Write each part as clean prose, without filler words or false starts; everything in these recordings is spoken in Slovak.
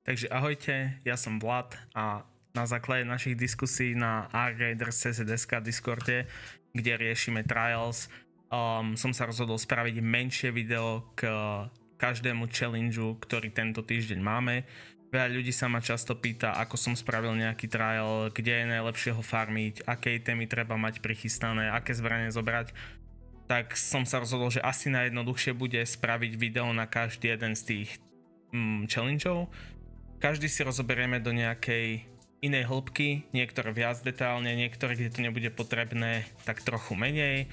Takže ahojte, ja som Vlad a na základe našich diskusí na R-Raiders CZSK Discorde, kde riešime trials, som sa rozhodol spraviť menšie video k každému challengeu, ktorý tento týždeň máme. Veľa ľudí sa ma často pýta, ako som spravil nejaký trial, kde je najlepšie ho farmiť, aké témy treba mať prichystané, aké zbranie zobrať. Tak som sa rozhodol, že asi najjednoduchšie bude spraviť video na každý jeden z tých challengeov. Každý si rozoberieme do nejakej inej hĺbky, niektoré viac detailne, niektoré, kde to nebude potrebné, tak trochu menej.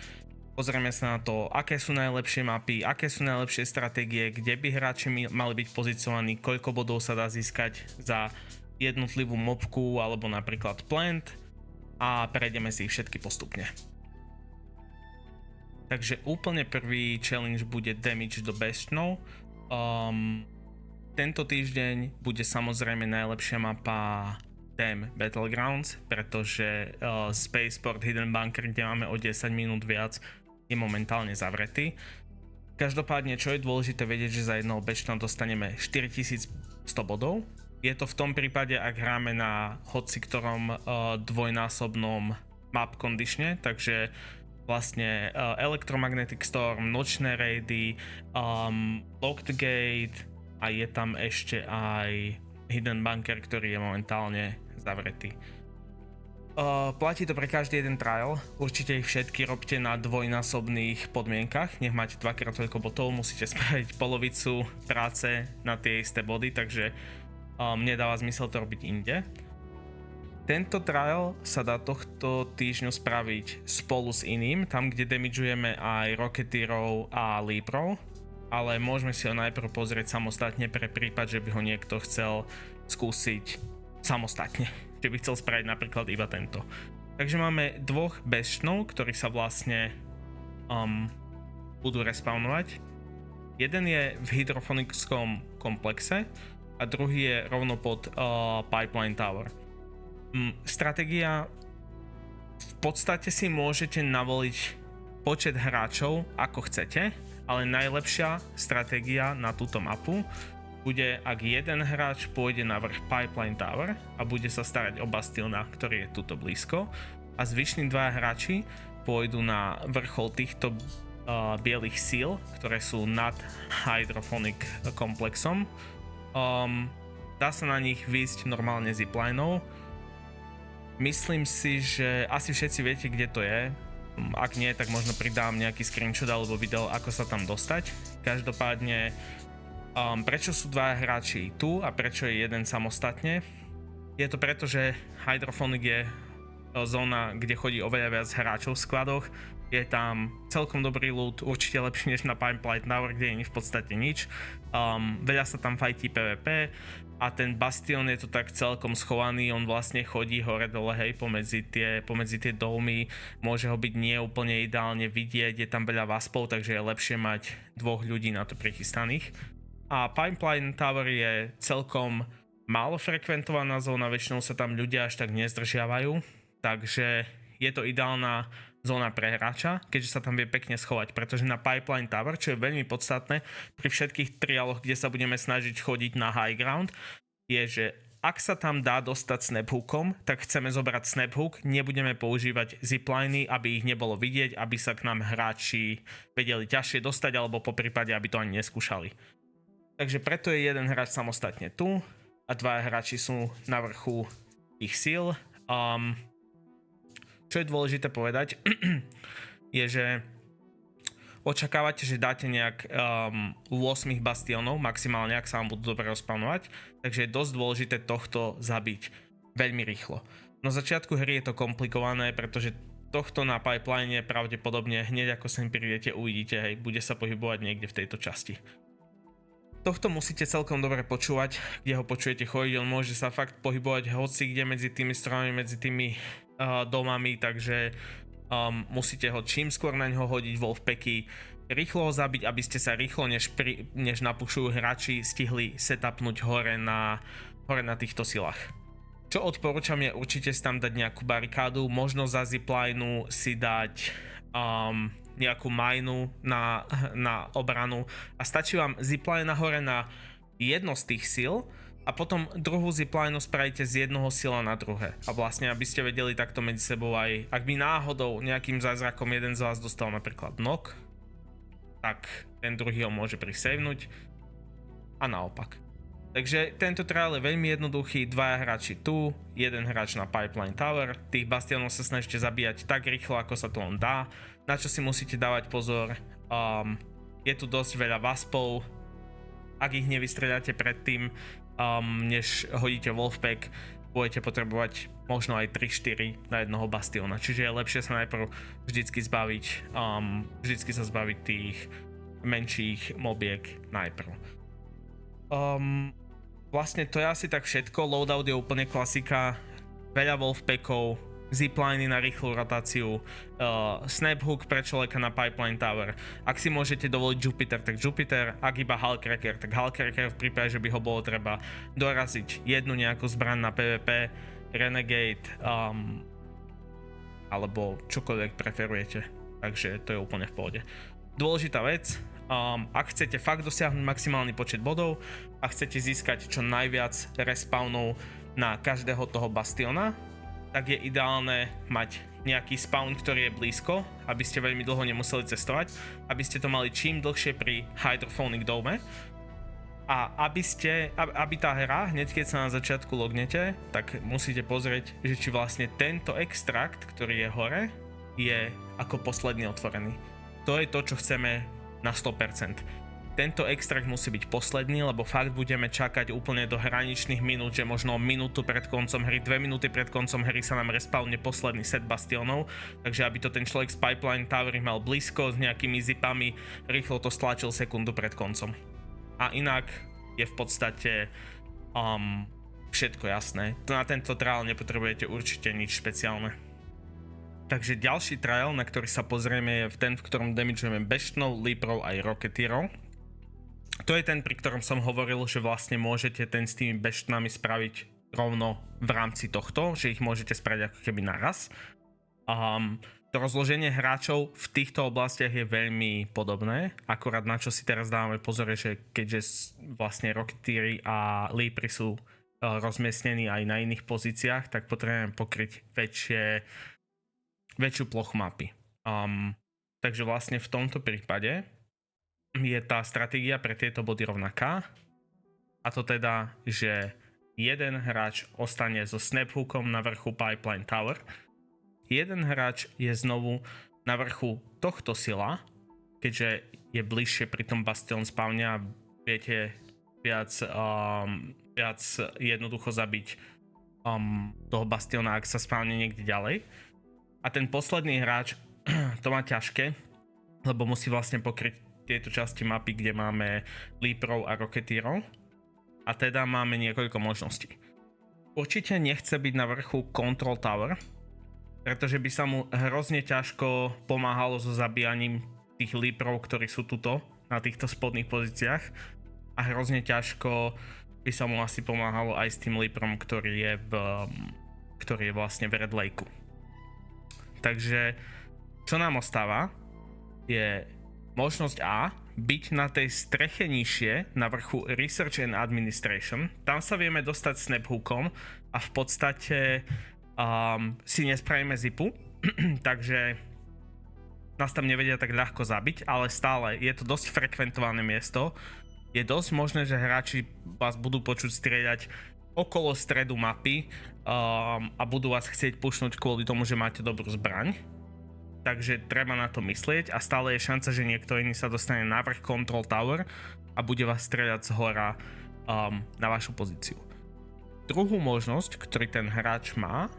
Pozrieme sa na to, aké sú najlepšie mapy, aké sú najlepšie stratégie, kde by hráči mali byť pozíciovaní, koľko bodov sa dá získať za jednotlivú mobku alebo napríklad plant a prejdeme si ich všetky postupne. Takže úplne prvý challenge bude Damage do Bastionov. Tento týždeň bude samozrejme najlepšia mapa Dam Battlegrounds, pretože Spaceport Hidden Bunker, kde máme o 10 minút viac, je momentálne zavretý. Každopádne, čo je dôležité vedieť, že za jedného Bastion dostaneme 4100 bodov. Je to v tom prípade, ak hráme na hoci ktorom dvojnásobnom map conditione, takže vlastne Electromagnetic Storm, nočné raidy, Locked Gate, a je tam ešte aj Hidden Bunker, ktorý je momentálne zavretý. Platí to pre každý jeden trial, určite ich všetky robte na dvojnásobných podmienkach, nech máte dvakrát toľko bodov, musíte spraviť polovicu práce na tie isté body, takže nedáva zmysel to robiť inde. Tento trial sa dá tohto týždňu spraviť spolu s iným, tam kde damageujeme aj Rocketeerov a Leaperov, ale môžeme si ho najprv pozrieť samostatne pre prípad, že by ho niekto chcel skúsiť samostatne, že by chcel spraviť napríklad iba tento. Takže máme dvoch Bastionov, ktorí sa vlastne budú respawnovať. Jeden je v hydrofonickom komplexe a druhý je rovno pod Pipeline Tower. Stratégia, v podstate si môžete navoliť počet hráčov ako chcete, ale najlepšia stratégia na túto mapu bude, ak jeden hráč pôjde na vrch Pipeline Tower a bude sa starať o bastiona, ktorý je tuto blízko, a zvyšní dvaja hráči pôjdu na vrchol týchto bielých síl, ktoré sú nad hydrophonic komplexom. Dá sa na nich výjsť normálne ziplineou. Myslím si, že asi všetci viete, kde to je. Ak nie, tak možno pridám nejaký screenshot alebo video, ako sa tam dostať. Každopádne, prečo sú dva hráči tu a prečo je jeden samostatne? Je to preto, že Hydrophonic je zóna, kde chodí oveľa viac hráčov v skladoch. Je tam celkom dobrý loot, určite lepší než na Pipeline Tower, kde je v podstate nič. Veľa sa tam fajtí PvP a ten bastion je to tak celkom schovaný, on vlastne chodí hore dole, hej, pomedzi tie domy, môže ho byť nie úplne ideálne vidieť, je tam veľa waspov, takže je lepšie mať dvoch ľudí na to prichystaných. A Pipeline Tower je celkom málo frekventovaná zóna, väčšinou sa tam ľudia až tak nezdržiavajú, takže je to ideálna zóna pre hráča, keďže sa tam vie pekne schovať, pretože na Pipeline Tower, čo je veľmi podstatné pri všetkých trialoch, kde sa budeme snažiť chodiť na high ground, je, že ak sa tam dá dostať snaphookom, tak chceme zobrať snaphook, nebudeme používať zipliny, aby ich nebolo vidieť, aby sa k nám hráči vedeli ťažšie dostať, alebo po prípade, aby to ani neskúšali. Takže preto je jeden hráč samostatne tu a dvaja hráči sú na vrchu ich síl. Čo je dôležité povedať, je, že očakávate, že dáte nejak 8 bastionov, maximálne, ak sa vám budú dobre rozplánovať, takže je dosť dôležité tohto zabiť veľmi rýchlo. Na začiatku hry je to komplikované, pretože tohto na pipeline pravdepodobne hneď ako sem prídete, uvidíte, hej, bude sa pohybovať niekde v tejto časti. Tohto musíte celkom dobre počúvať, kde ho počujete chodiť, on môže sa fakt pohybovať hoci kde medzi tými stromami, medzi tými domami, takže musíte ho čím skôr na ňo hodiť wolfpacky, rýchlo ho zabiť, aby ste sa rýchlo, než napušujú hráči, stihli setupnúť hore na týchto silách. Čo odporúčam je určite si tam dať nejakú barikádu, možno za ziplineu si dať nejakú majnu na obranu a stačí vám zipline hore na jedno z tých síl A potom druhú zipline spravíte z jednoho sila na druhé. A vlastne, aby ste vedeli takto medzi sebou aj, ak by náhodou nejakým zázrakom jeden z vás dostal napríklad knock, tak ten druhý ho môže prisavnúť a naopak. Takže tento trial je veľmi jednoduchý, dvaja hráči tu, jeden hráč na Pipeline Tower, tých bastionov sa snažíte zabíjať tak rýchlo, ako sa to len dá. Na čo si musíte dávať pozor, je tu dosť veľa waspov, ak ich nevystreľáte predtým, než hodíte Wolfpack, budete potrebovať možno aj 3-4 na jednoho bastiona, čiže je lepšie sa najprv vždycky sa zbaviť tých menších mobiek najprv. Vlastne to je asi tak všetko, loadout je úplne klasika, veľa Wolfpackov, zipliny na rýchlu rotáciu, snap hook pre človeka na Pipeline Tower. Ak si môžete dovoliť Jupiter, tak Jupiter, ak iba Hullcracker, tak Hullcracker v prípade, že by ho bolo treba doraziť jednu nejakú zbraň na PvP, Renegade, alebo čokoľvek preferujete. Takže to je úplne v pohode. Dôležitá vec, ak chcete fakt dosiahnuť maximálny počet bodov a chcete získať čo najviac respawnov na každého toho bastiona, tak je ideálne mať nejaký spawn, ktorý je blízko, aby ste veľmi dlho nemuseli cestovať, aby ste to mali čím dlhšie pri Hydrophonic Dome a aby tá hra, hneď keď sa na začiatku lognete, tak musíte pozrieť, že či vlastne tento extrakt, ktorý je hore, je ako posledný otvorený. To je to, čo chceme na 100%. Tento extrakt musí byť posledný, lebo fakt budeme čakať úplne do hraničných minút, že možno minútu pred koncom hry, 2 minúty pred koncom hry sa nám respawne posledný set bastionov, takže aby to ten človek z Pipeline Tower mal blízko s nejakými zipami, rýchlo to stlačil sekundu pred koncom. A inak je v podstate všetko jasné. Na tento trial nepotrebujete určite nič špeciálne. Takže ďalší trial, na ktorý sa pozrieme, je ten, v ktorom damageujeme Bastionov, Leaperov aj Rocketeerov. To je ten, pri ktorom som hovoril, že vlastne môžete ten s tými Bastionami spraviť rovno v rámci tohto, že ich môžete spraviť ako keby naraz. To rozloženie hráčov v týchto oblastiach je veľmi podobné, akurát na čo si teraz dávame pozor, že keďže vlastne Rocketeeri a Leapery sú rozmiestnení aj na iných pozíciách, tak potrebujeme pokryť väčšiu plochu mapy. Takže vlastne v tomto prípade je tá stratégia pre tieto body rovnaká, a to teda, že jeden hráč ostane so snap-hookom na vrchu Pipeline Tower, jeden hráč je znovu na vrchu tohto sila, keďže je bližšie pri tom Bastion spawne a viete viac jednoducho zabiť toho Bastiona, ak sa spawne niekde ďalej. A ten posledný hráč to má ťažké, lebo musí vlastne pokryť tieto časti mapy, kde máme Leaperov a Rocketeerov. A teda máme niekoľko možností. Určite nechce byť na vrchu Control Tower, pretože by sa mu hrozne ťažko pomáhalo so zabíjaním tých Leaperov, ktorí sú tuto, na týchto spodných pozíciách. A hrozne ťažko by sa mu asi pomáhalo aj s tým Leaperom, ktorý je vlastne v Red Lakeu. Takže čo nám ostáva je možnosť A, byť na tej streche nižšie, na vrchu Research and Administration. Tam sa vieme dostať snap-hookom a v podstate si nespravíme zipu, takže nás tam nevedia tak ľahko zabiť, ale stále je to dosť frekventované miesto. Je dosť možné, že hráči vás budú počuť strieľať okolo stredu mapy a budú vás chcieť pušnúť kvôli tomu, že máte dobrú zbraň. Takže treba na to myslieť a stále je šanca, že niekto iný sa dostane na vrch Control Tower a bude vás strieľať z hora na vašu pozíciu. Druhú možnosť, ktorú ten hráč má,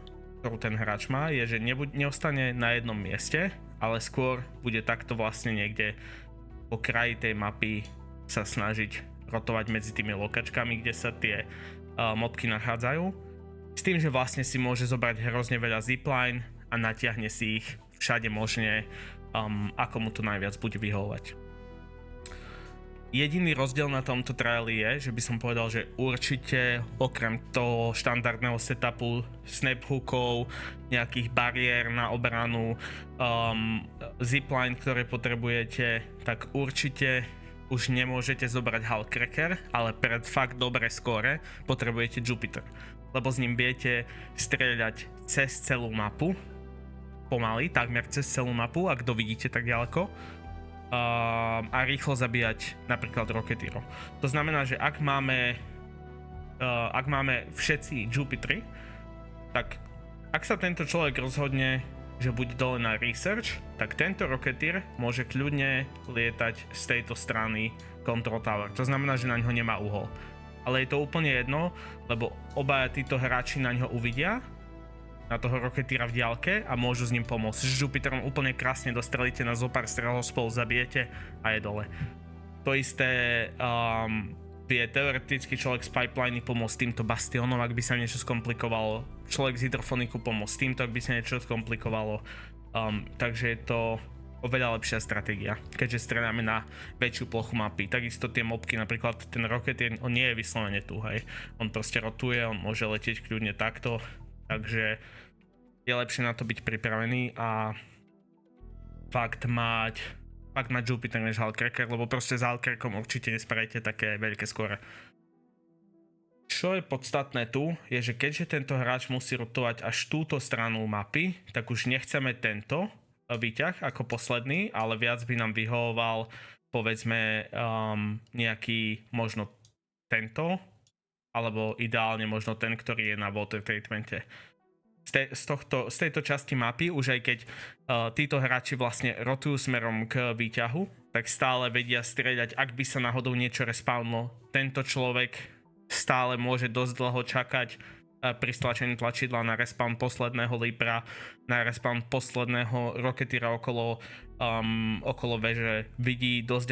je, že neostane na jednom mieste, ale skôr bude takto vlastne niekde po kraji tej mapy sa snažiť rotovať medzi tými lokačkami, kde sa tie mobky nachádzajú. S tým, že vlastne si môže zobrať hrozne veľa zipline a natiahne si ich všade možne, ako mu to najviac bude vyhovovať. Jediný rozdiel na tomto triali je, že by som povedal, že určite okrem toho štandardného setupu snap hookov, nejakých bariér na obranu, zipline, ktoré potrebujete, tak určite už nemôžete zobrať Hullcracker, ale pred fakt dobré skóre potrebujete Jupiter, lebo s ním viete strieľať cez celú mapu, pomaly, takmer cez celú mapu, ak to vidíte tak ďaleko, a rýchlo zabíjať napríklad Rocketeerov. To znamená, že ak máme všetci Jupitery, tak ak sa tento človek rozhodne, že bude dole na research, tak tento Rocketeer môže kľudne lietať z tejto strany Control Tower. To znamená, že na ňo nemá uhol. Ale je to úplne jedno, lebo obaja títo hráči na ňo uvidia, na toho Rocketeera v diaľke a môžu s ním pomôcť. S Jupiterom úplne krásne dostrelíte na zopár strelov, spolu zabijete a je dole. To isté vie teoreticky človek z Pipeline pomôcť týmto bastionom, ak by sa niečo skomplikovalo. Človek z Hydrophoniku pomôcť týmto, ak by sa niečo skomplikovalo. Takže je to oveľa lepšia stratégia, keďže streľáme na väčšiu plochu mapy. Takisto tie mobky, napríklad ten Rocketeer, on nie je vyslovene tu, hej. On proste rotuje, on môže letieť kľudne takto, takže je lepšie na to byť pripravený a fakt mať Jupiter než Hullcracker, lebo proste s Hullcrackom určite nespravíte také veľké skóre. Čo je podstatné tu, je, že keďže tento hráč musí rotovať až túto stranu mapy, tak už nechceme tento výťah ako posledný, ale viac by nám vyhovoval povedzme nejaký možno tento, alebo ideálne možno ten, ktorý je na water treatmente. Z tejto časti mapy, už aj keď títo hráči vlastne rotujú smerom k výťahu, tak stále vedia strieľať, ak by sa náhodou niečo respawnlo. Tento človek stále môže dosť dlho čakať pri stlačení tlačidla na respawn posledného Leapera, na respawn posledného Rocketeera okolo veže. Vidí dosť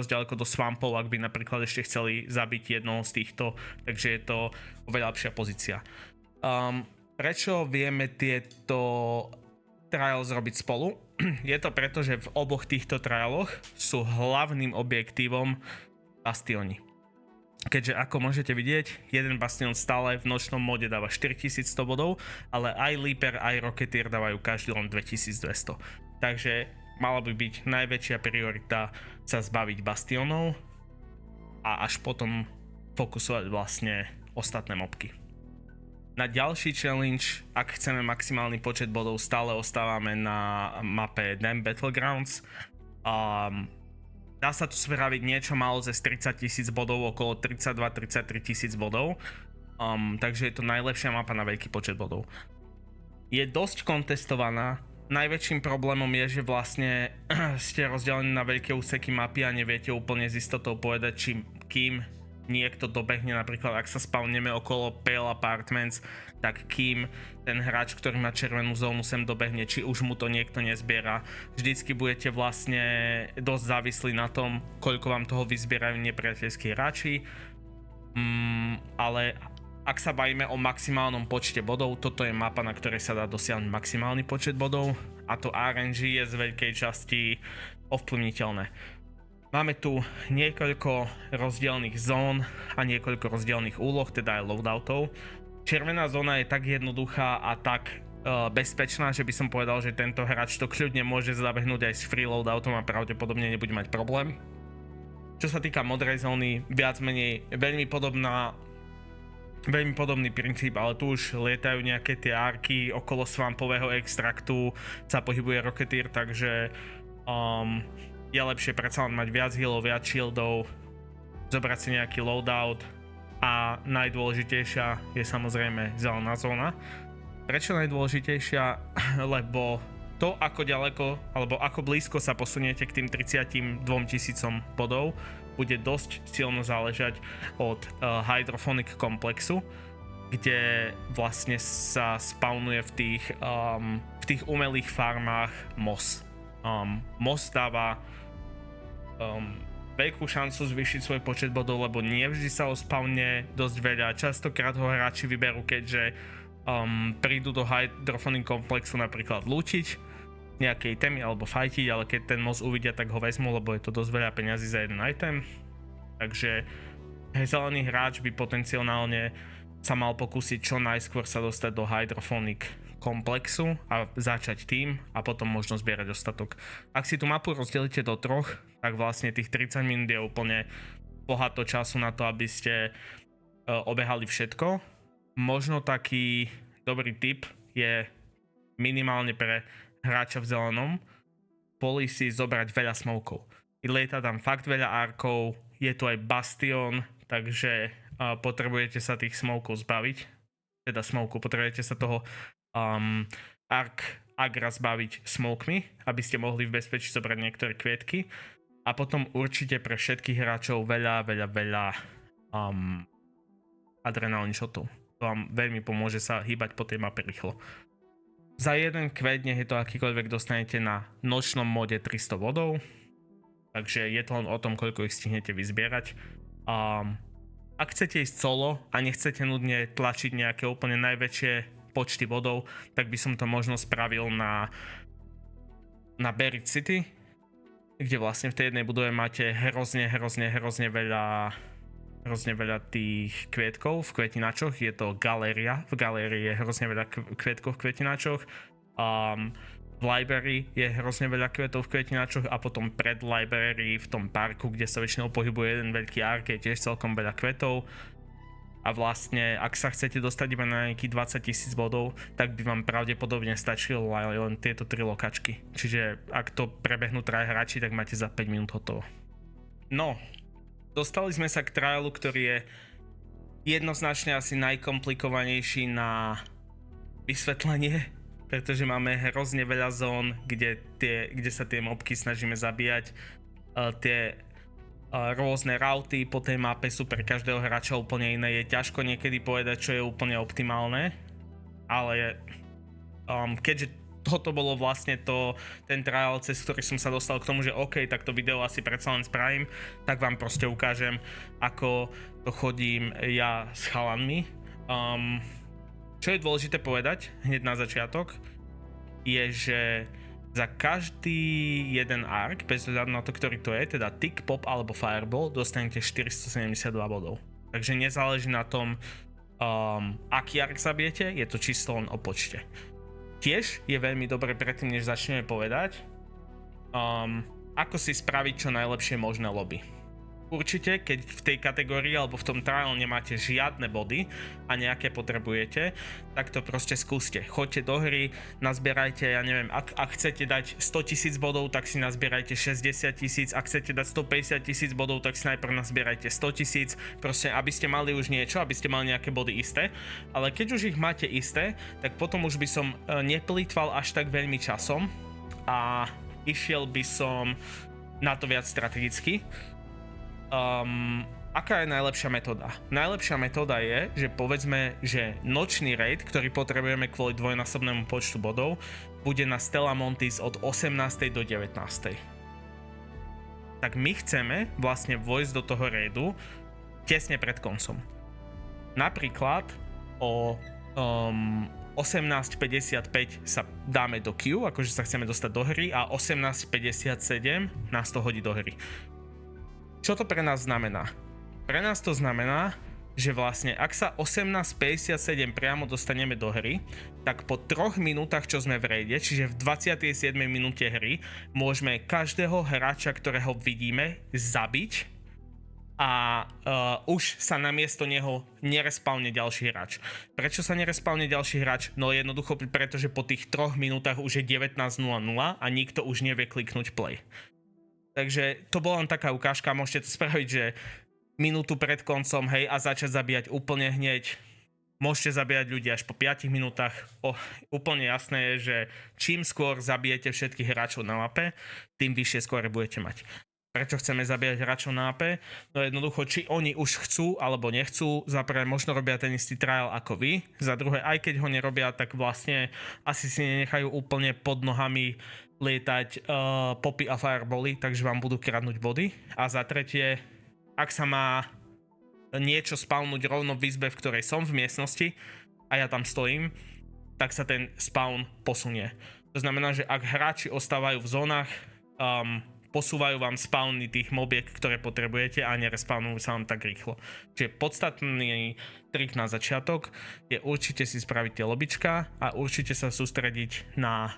ďaleko do swampov, ak by napríklad ešte chceli zabiť jednoho z týchto, takže je to oveľa lepšia pozícia. Prečo vieme tieto trials robiť spolu? Je to preto, že v oboch týchto trialoch sú hlavným objektívom bastioni. Keďže ako môžete vidieť, jeden bastion stále v nočnom móde dáva 4100 bodov, ale aj Leaper, aj Rocketeer dávajú každý len 2200. Takže mala by byť najväčšia priorita sa zbaviť bastionov a až potom fokusovať vlastne ostatné mobky. Na ďalší challenge, ak chceme maximálny počet bodov, stále ostávame na mape Dam Battlegrounds. Dá sa tu spraviť niečo málo cez 30 000 bodov, okolo 32-33 000 bodov. Takže je to najlepšia mapa na veľký počet bodov. Je dosť kontestovaná. Najväčším problémom je, že vlastne ste rozdelení na veľké úseky mapy a neviete úplne s istotou povedať, kým niekto dobehne, napríklad ak sa spawneme okolo Pale Apartments, tak kým ten hráč, ktorý má červenú zónu, sem dobehne, či už mu to niekto nezbiera. Vždycky budete vlastne dosť závislí na tom, koľko vám toho vyzbierajú nepriateľskí hráči, ale ak sa bavíme o maximálnom počte bodov, toto je mapa, na ktorej sa dá dosiahnuť maximálny počet bodov a to RNG je z veľkej časti ovplyvniteľné. Máme tu niekoľko rozdielnych zón a niekoľko rozdielnych úloh, teda aj loadoutov. Červená zóna je tak jednoduchá a tak bezpečná, že by som povedal, že tento hráč to kľudne môže zabehnúť aj s free loadoutom a pravdepodobne nebude mať problém. Čo sa týka modrej zóny, viac menej veľmi podobný princíp, ale tu už lietajú nejaké tie arky, okolo swampového extraktu sa pohybuje Rocketeer, takže je lepšie predsa len mať viac healov, viac shieldov, zobrať si nejaký loadout a najdôležitejšia je samozrejme zelená zóna. Prečo najdôležitejšia? Lebo to, ako ďaleko alebo ako blízko sa posuniete k tým 32 000 bodov, bude dosť silno záležať od Hydrophonic komplexu, kde vlastne sa spawnuje v tých umelých farmách Moss. Moss dáva veľkú šancu zvýšiť svoj počet bodov, lebo nie vždy sa ho spawne dosť veľa. Častokrát ho hráči vyberú, keďže prídu do Hydrophonic komplexu napríklad lútiť nejaké itemy alebo fightiť, ale keď ten Moss uvidia, tak ho vezmu, lebo je to dosť veľa peňazí za jeden item. Takže zelený hráč by potenciálne sa mal pokúsiť čo najskôr sa dostať do Hydrophonic komplexu a začať tým a potom možno zbierať ostatok. Ak si tú mapu rozdelíte do troch, tak vlastne tých 30 minút je úplne bohato času na to, aby ste obehali všetko. Možno taký dobrý tip je minimálne pre hráča v zelenom poli si zobrať veľa smokov. Lieta tam fakt veľa arkov, je tu aj bastion, takže potrebujete sa tých smokov zbaviť. Teda smoku, potrebujete sa toho agra zbaviť smokmi, aby ste mohli v bezpečí zobrať niektoré kvietky. A potom určite pre všetkých hráčov veľa adrenalin shotov. To vám veľmi pomôže sa hýbať po tej mape rýchlo. Za jeden kvet, nech je to akýkoľvek, dostanete na nočnom mode 300 bodov. Takže je to len o tom, koľko ich stihnete vyzbierať. Ak chcete ísť solo a nechcete nudne tlačiť nejaké úplne najväčšie počty bodov, tak by som to možno spravil na Buried City, kde vlastne v tej jednej budove máte hrozne veľa tých kvietkov v kvetinačoch. Je to galéria, v galérii je hrozne veľa kvietkov v kvetinačoch. V library je hrozne veľa kvetov v kvetinačoch a potom pred library v tom parku, kde sa väčšinou pohybuje jeden veľký ark, je tiež celkom veľa kvetov. A vlastne, ak sa chcete dostať iba na nejakých 20 000 bodov, tak by vám pravdepodobne stačilo len tieto 3 lokačky. Čiže ak to prebehnú 3 hráči, tak máte za 5 minút hotovo. No, dostali sme sa k trialu, ktorý je jednoznačne asi najkomplikovanejší na vysvetlenie, pretože máme hrozne veľa zón, kde sa tie mobky snažíme zabíjať. Tie rôzne routy po tej mape sú pre každého hráča úplne iné. Je ťažko niekedy povedať, čo je úplne optimálne, ale keďže toto bolo vlastne ten trial, cez ktorý som sa dostal k tomu, že OK, tak to video asi predsa len spravím, tak vám proste ukážem, ako to chodím ja s chalanmi. Čo je dôležité povedať hneď na začiatok, je, že za každý jeden ark, bez hľadu na to, ktorý to je, teda tick, pop alebo fireball, dostanete 472 bodov. Takže nezáleží na tom, aký ark zabijete, je to čisto len o počte. Tiež je veľmi dobre predtým, než začneme povedať, ako si spraviť čo najlepšie možné lobby. Určite, keď v tej kategórii alebo v tom trial nemáte žiadne body a nejaké potrebujete, tak to proste skúste. Choďte do hry, nazbierajte, ja neviem, ak chcete dať 100 000 bodov, tak si nazbierajte 60 000, ak chcete dať 150 000 bodov, tak si najprv nazbierajte 100 000, proste aby ste mali už niečo, aby ste mali nejaké body isté, ale keď už ich máte isté, tak potom už by som neplýtval až tak veľmi časom a išiel by som na to viac strategicky. Aká je najlepšia metóda? Najlepšia metóda je, že povedzme, že nočný raid, ktorý potrebujeme kvôli dvojnásobnému počtu bodov, bude na Stella Montis od 18. do 19. Tak my chceme vlastne vojsť do toho raidu tesne pred koncom. Napríklad o 18.55 sa dáme do queue, akože sa chceme dostať do hry, a 18.57 nás to hodí do hry. Čo to pre nás znamená? Pre nás to znamená, že vlastne ak sa 18.57 priamo dostaneme do hry, tak po 3 minútach, čo sme v raide, čiže v 27. minúte hry, môžeme každého hráča, ktorého vidíme, zabiť a už sa namiesto neho nerespawne ďalší hráč. Prečo sa nerespawne ďalší hráč? No jednoducho, pretože po tých 3 minútach už je 19.00 a nikto už nevie kliknúť play. Takže to bola len taká ukážka, môžete to spraviť, že minútu pred koncom, hej, a začať zabíjať úplne hneď. Môžete zabíjať ľudí až po 5 minútach. Úplne jasné je, že čím skôr zabijete všetkých hráčov na mape, tým vyššie skóre budete mať. Prečo chceme zabíjať hráčov na mape? No jednoducho, či oni už chcú alebo nechcú, za prvé možno robia ten istý trial ako vy, za druhé, aj keď ho nerobia, tak vlastne asi si nenechajú úplne pod nohami lietať popy a firebally, takže vám budú kradnúť body. A za tretie, ak sa má niečo spawnúť rovno v izbe, v ktorej som v miestnosti a ja tam stojím, tak sa ten spawn posunie. To znamená, že ak hráči ostávajú v zónach posúvajú vám spawny tých mobiek, ktoré potrebujete a nerespawnujú sa vám tak rýchlo. Čiže podstatný trik na začiatok je určite si spraviť tie lobička a určite sa sústrediť na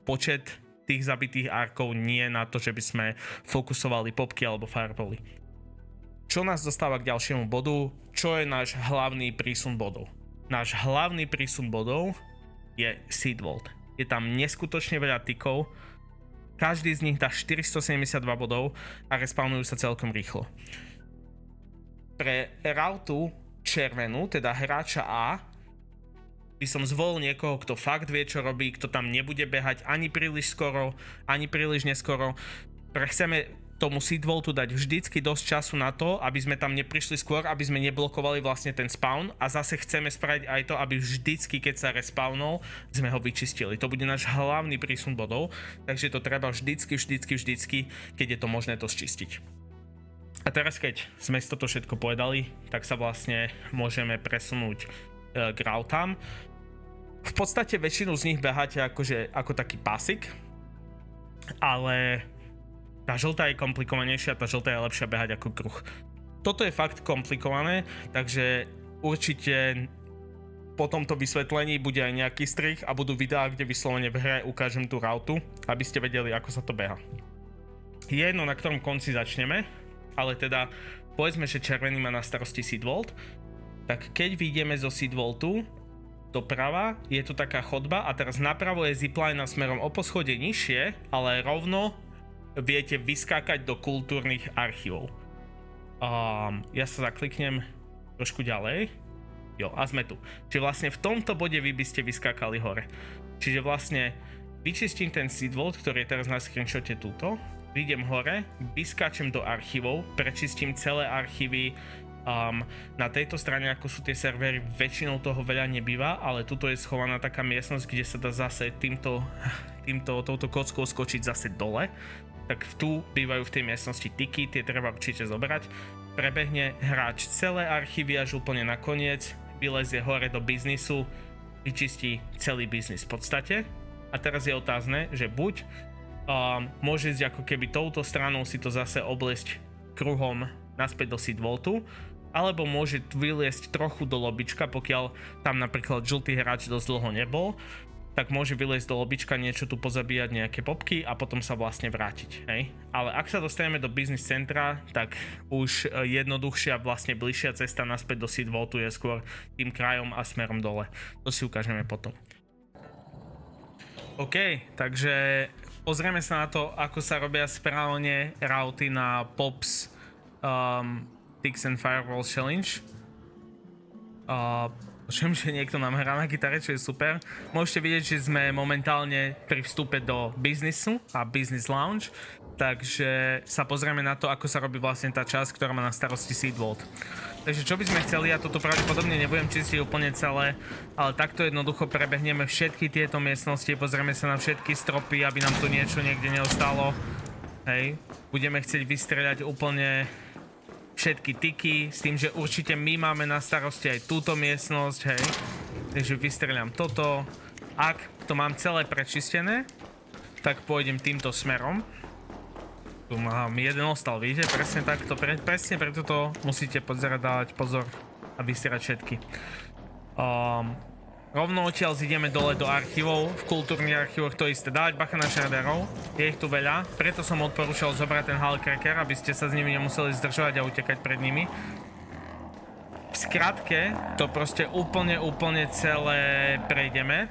počet tých zabitých arkov, nie na to, že by sme fokusovali popky alebo firebally. Čo nás dostáva k ďalšiemu bodu, čo je náš hlavný prísun bodov. Náš hlavný prísun bodov je Seed Vault. Je tam neskutočne veľa tikov, každý z nich dá 472 bodov a respawnujú sa celkom rýchlo. Pre rautu červenú, teda hráča A, by som zvolil niekoho, kto fakt vie, čo robí, kto tam nebude behať ani príliš skoro, ani príliš neskoro. Chceme tomu Seed Vaultu dať vždycky dosť času na to, aby sme tam neprišli skôr, aby sme neblokovali vlastne ten spawn a zase chceme spraviť aj to, aby vždycky, keď sa respawnol, sme ho vyčistili. To bude náš hlavný prísun bodov, takže to treba vždycky, keď je to možné to zčistiť. A teraz, keď sme si toto všetko povedali, tak sa vlastne môžeme presunúť k rautám. V podstate väčšinu z nich beháte ako taký pásik, ale tá žltá je komplikovanejšia, tá žltá je lepšia behať ako kruh. Toto je fakt komplikované, takže určite po tomto vysvetlení bude aj nejaký strih a budú videá, kde vyslovene v hre ukážem tú rautu, aby ste vedeli, ako sa to beha. Je jedno, na ktorom konci začneme, ale teda povedzme, že červený má na starosti Seed Vault, tak keď vyjdeme zo Seed Vaultu doprava, je tu taká chodba a teraz napravo je zipline smerom o poschodie nižšie, ale rovno viete vyskákať do kultúrnych archívov. Ja sa zakliknem trošku ďalej. Jo, a sme tu. Čiže vlastne v tomto bode vy by ste vyskákali hore. Čiže vlastne vyčistím ten Seed Vault, ktorý je teraz na screenshote túto. Vyjdem hore, vyskáčem do archívov, prečistím celé archívy. Na tejto strane, ako sú tie servery, väčšinou toho veľa nebýva, ale tuto je schovaná taká miestnosť, kde sa dá zase touto kockou skočiť zase dole. Tak tu bývajú v tej miestnosti tiky, tie treba určite zobrať. Prebehne hráč celé archívy až úplne nakoniec, vylezie hore do biznisu, vyčistí celý biznis v podstate. A teraz je otázne, že buď môže ísť ako keby touto stranou si to zase obliesť kruhom naspäť do Seed Vaultu, alebo môže vyliesť trochu do lobička, pokiaľ tam napríklad žltý hráč dosť dlho nebol, tak môže vyliesť do lobička, niečo tu pozabíjať, nejaké popky a potom sa vlastne vrátiť, hej. Ale ak sa dostaneme do business centra, tak už jednoduchšia, vlastne bližšia cesta naspäť do Seed Vaultu je skôr tým krajom a smerom dole. To si ukážeme potom. OK, takže pozrieme sa na to, ako sa robia správne rauty na Pops Ticks and Firewall Challenge. Počujem, že niekto nám hrá na gitare, čo je super. Môžete vidieť, že sme momentálne pri vstupe do biznisu a Business Lounge, takže sa pozrieme na to, ako sa robí vlastne tá časť, ktorá má na starosti Seed Vault. Takže čo by sme chceli, ja toto pravdepodobne nebudem čistiť úplne celé, ale takto jednoducho prebehneme všetky tieto miestnosti, pozrieme sa na všetky stropy, aby nám tu niečo niekde neostalo. Hej, budeme chcieť vystreľať úplne všetky tiky, s tým, že určite my máme na starosti aj túto miestnosť, hej. Takže vystreľam toto. Ak to mám celé prečistené, tak pôjdem týmto smerom. Tu mám jeden ostal, vidíte? Presne takto, presne preto to musíte dávať pozor a vystierať všetky. Rovno odtiaľ ideme dole do archívov, v kultúrnych archívoch to isté, dávať bacha na shaderov, je ich tu veľa, preto som odporúčal zobrať ten Hullcracker, aby ste sa s nimi nemuseli zdržovať a utekať pred nimi. V skratke to proste úplne celé prejdeme.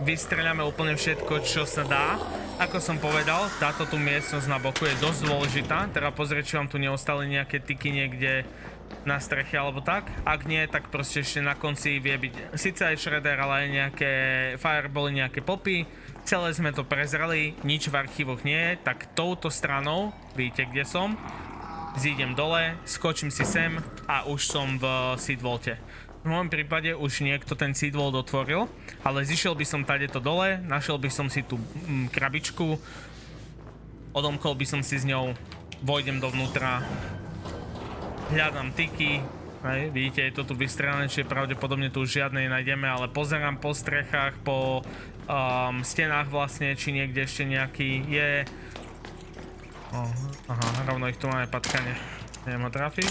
Vystreľame úplne všetko, čo sa dá. Ako som povedal, táto tu miestnosť na boku je dosť dôležitá, teda pozrieť, či vám tu neostali nejaké tiky niekde na streche alebo tak. Ak nie, tak proste ešte na konci vie byť síce aj shredder, ale aj nejaké firebally, nejaké popy. Celé sme to prezreli, nič v archívoch nie je, tak touto stranou, vidíte kde som, zídem dole, skočím si sem a už som v Seed Vaulte. V môjom prípade už niekto ten Seed Vault otvoril, ale zišiel by som tadeto dole, našiel by som si tú krabičku, odomkol by som si s ňou, vojdem dovnútra, hľadám tiky, hej, vidíte, je to tu vystrelené, čiže pravdepodobne tu už žiadne nenájdeme, ale pozerám po strechách, po stenách vlastne, či niekde ešte nejaký je. Aha, rovno ich tu máme patkane. Neviem ho trafiť.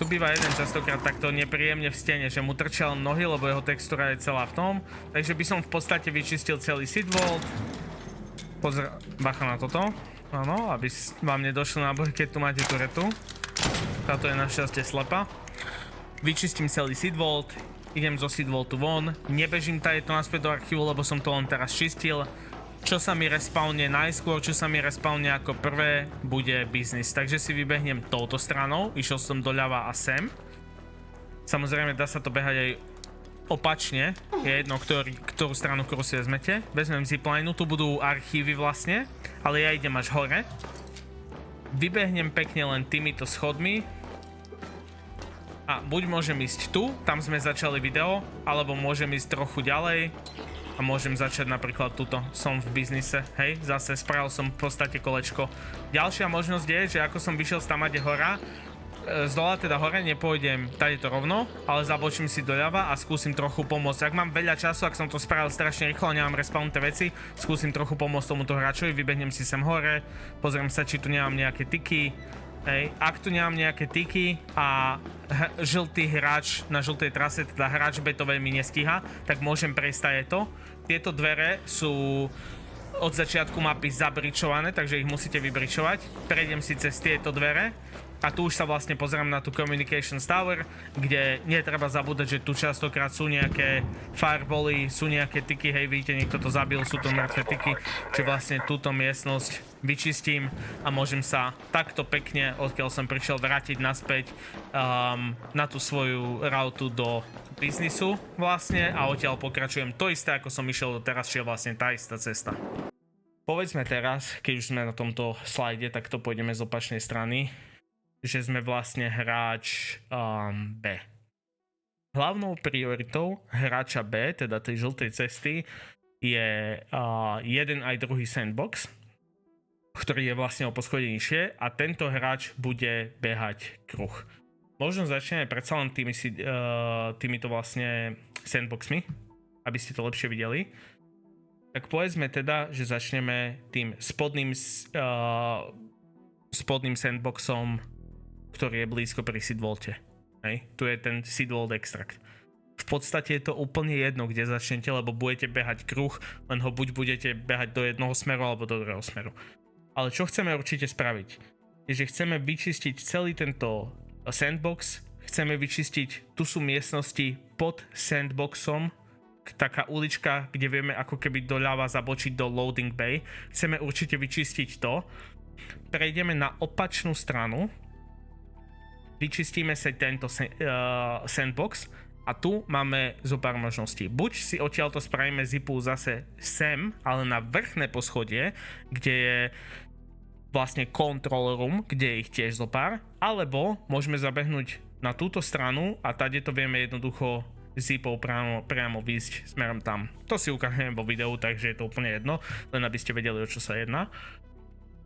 Tu býva jeden častokrát takto nepríjemne v stene, že mu trčia nohy, lebo jeho textúra je celá v tom. Takže by som v podstate vyčistil celý seed vault. Bacha na toto. Áno, aby vám nedošli nábohy, keď tu máte turetu. Táto je našťastie slepa. Vyčistím celý seed vault. Idem zo seed vaultu von. Nebežím tady to naspäť do archívu, lebo som to len teraz čistil. Čo sa mi respawne najskôr, čo sa mi respawne ako prvé, bude biznis. Takže si vybehnem touto stranou. Išiel som doľava a sem. Samozrejme dá sa to behať aj opačne. Je jedno, ktorú stranu si vezmete. Vezmem ziplineu, tu budú archívy vlastne. Ale ja idem až hore. Vybehnem pekne len týmito schodmi. A buď môžem ísť tu, tam sme začali video, alebo môžem ísť trochu ďalej. A môžem začať napríklad tuto, som v biznise, hej, zase spravil som v podstate kolečko. Ďalšia možnosť je, že ako som vyšiel z tam, kde hora, z dola teda hore nepôjdem tady to rovno, ale zabočím si doľava a skúsim trochu pomôcť. Ak mám veľa času, ak som to spravil strašne rýchlo a nemám respawnuté veci, skúsim trochu pomôcť tomuto hráčovi, vybehnem si sem hore, pozriem sa, či tu nemám nejaké tiky. Hej, ak tu nemám nejaké tiky a žltý hráč na žltej trase, teda hráč B to veľmi nestíha, tak môžem prejsť aj to. Tieto dvere sú od začiatku mapy zabričované, takže ich musíte vybričovať. Prejdem si cez tieto dvere a tu už sa vlastne pozerám na tú Communications Tower, kde netreba zabúdať, že tu častokrát sú nejaké firebally, sú nejaké tiky, hej, vidíte, niekto to zabil, sú tu mŕtve tiky, čiže vlastne túto miestnosť vyčistím a môžem sa takto pekne, odkiaľ som prišiel, vrátiť naspäť na tú svoju rautu do biznisu vlastne a odtiaľ pokračujem to isté, ako som išiel doteraz, čiže vlastne tá istá cesta. Povedzme teraz, keď už sme na tomto slajde, tak to pôjdeme z opačnej strany, že sme vlastne hráč B. Hlavnou prioritou hráča B, teda tej žltej cesty, je jeden aj druhý sandbox, ktorý je vlastne o poschodie nižšie a tento hráč bude behať kruh. Možno začneme predsa len týmito vlastne sandboxmi, aby ste to lepšie videli. Tak povedzme teda, že začneme tým spodným sandboxom, ktorý je blízko pri seed valte. Hej, tu je ten seed vault extract. V podstate je to úplne jedno, kde začnete, lebo budete behať kruh, len ho buď budete behať do jednoho smeru, alebo do druhého smeru. Ale čo chceme určite spraviť, je, že chceme vyčistiť celý tento sandbox, chceme vyčistiť, tu sú miestnosti pod sandboxom, taká ulička, kde vieme ako keby doľava zabočiť do loading bay. Chceme určite vyčistiť to. Prejdeme na opačnú stranu, vyčistíme sa tento sandbox a tu máme zo pár možností. Buď si odtiaľto spravíme zipu zase sem, ale na vrchné poschodie, kde je vlastne control room, kde je ich tiež zo pár, alebo môžeme zabehnúť na túto stranu a tady to vieme jednoducho zipou priamo výjsť smerom tam. To si ukážem vo videu, takže je to úplne jedno, len aby ste vedeli, o čo sa jedná.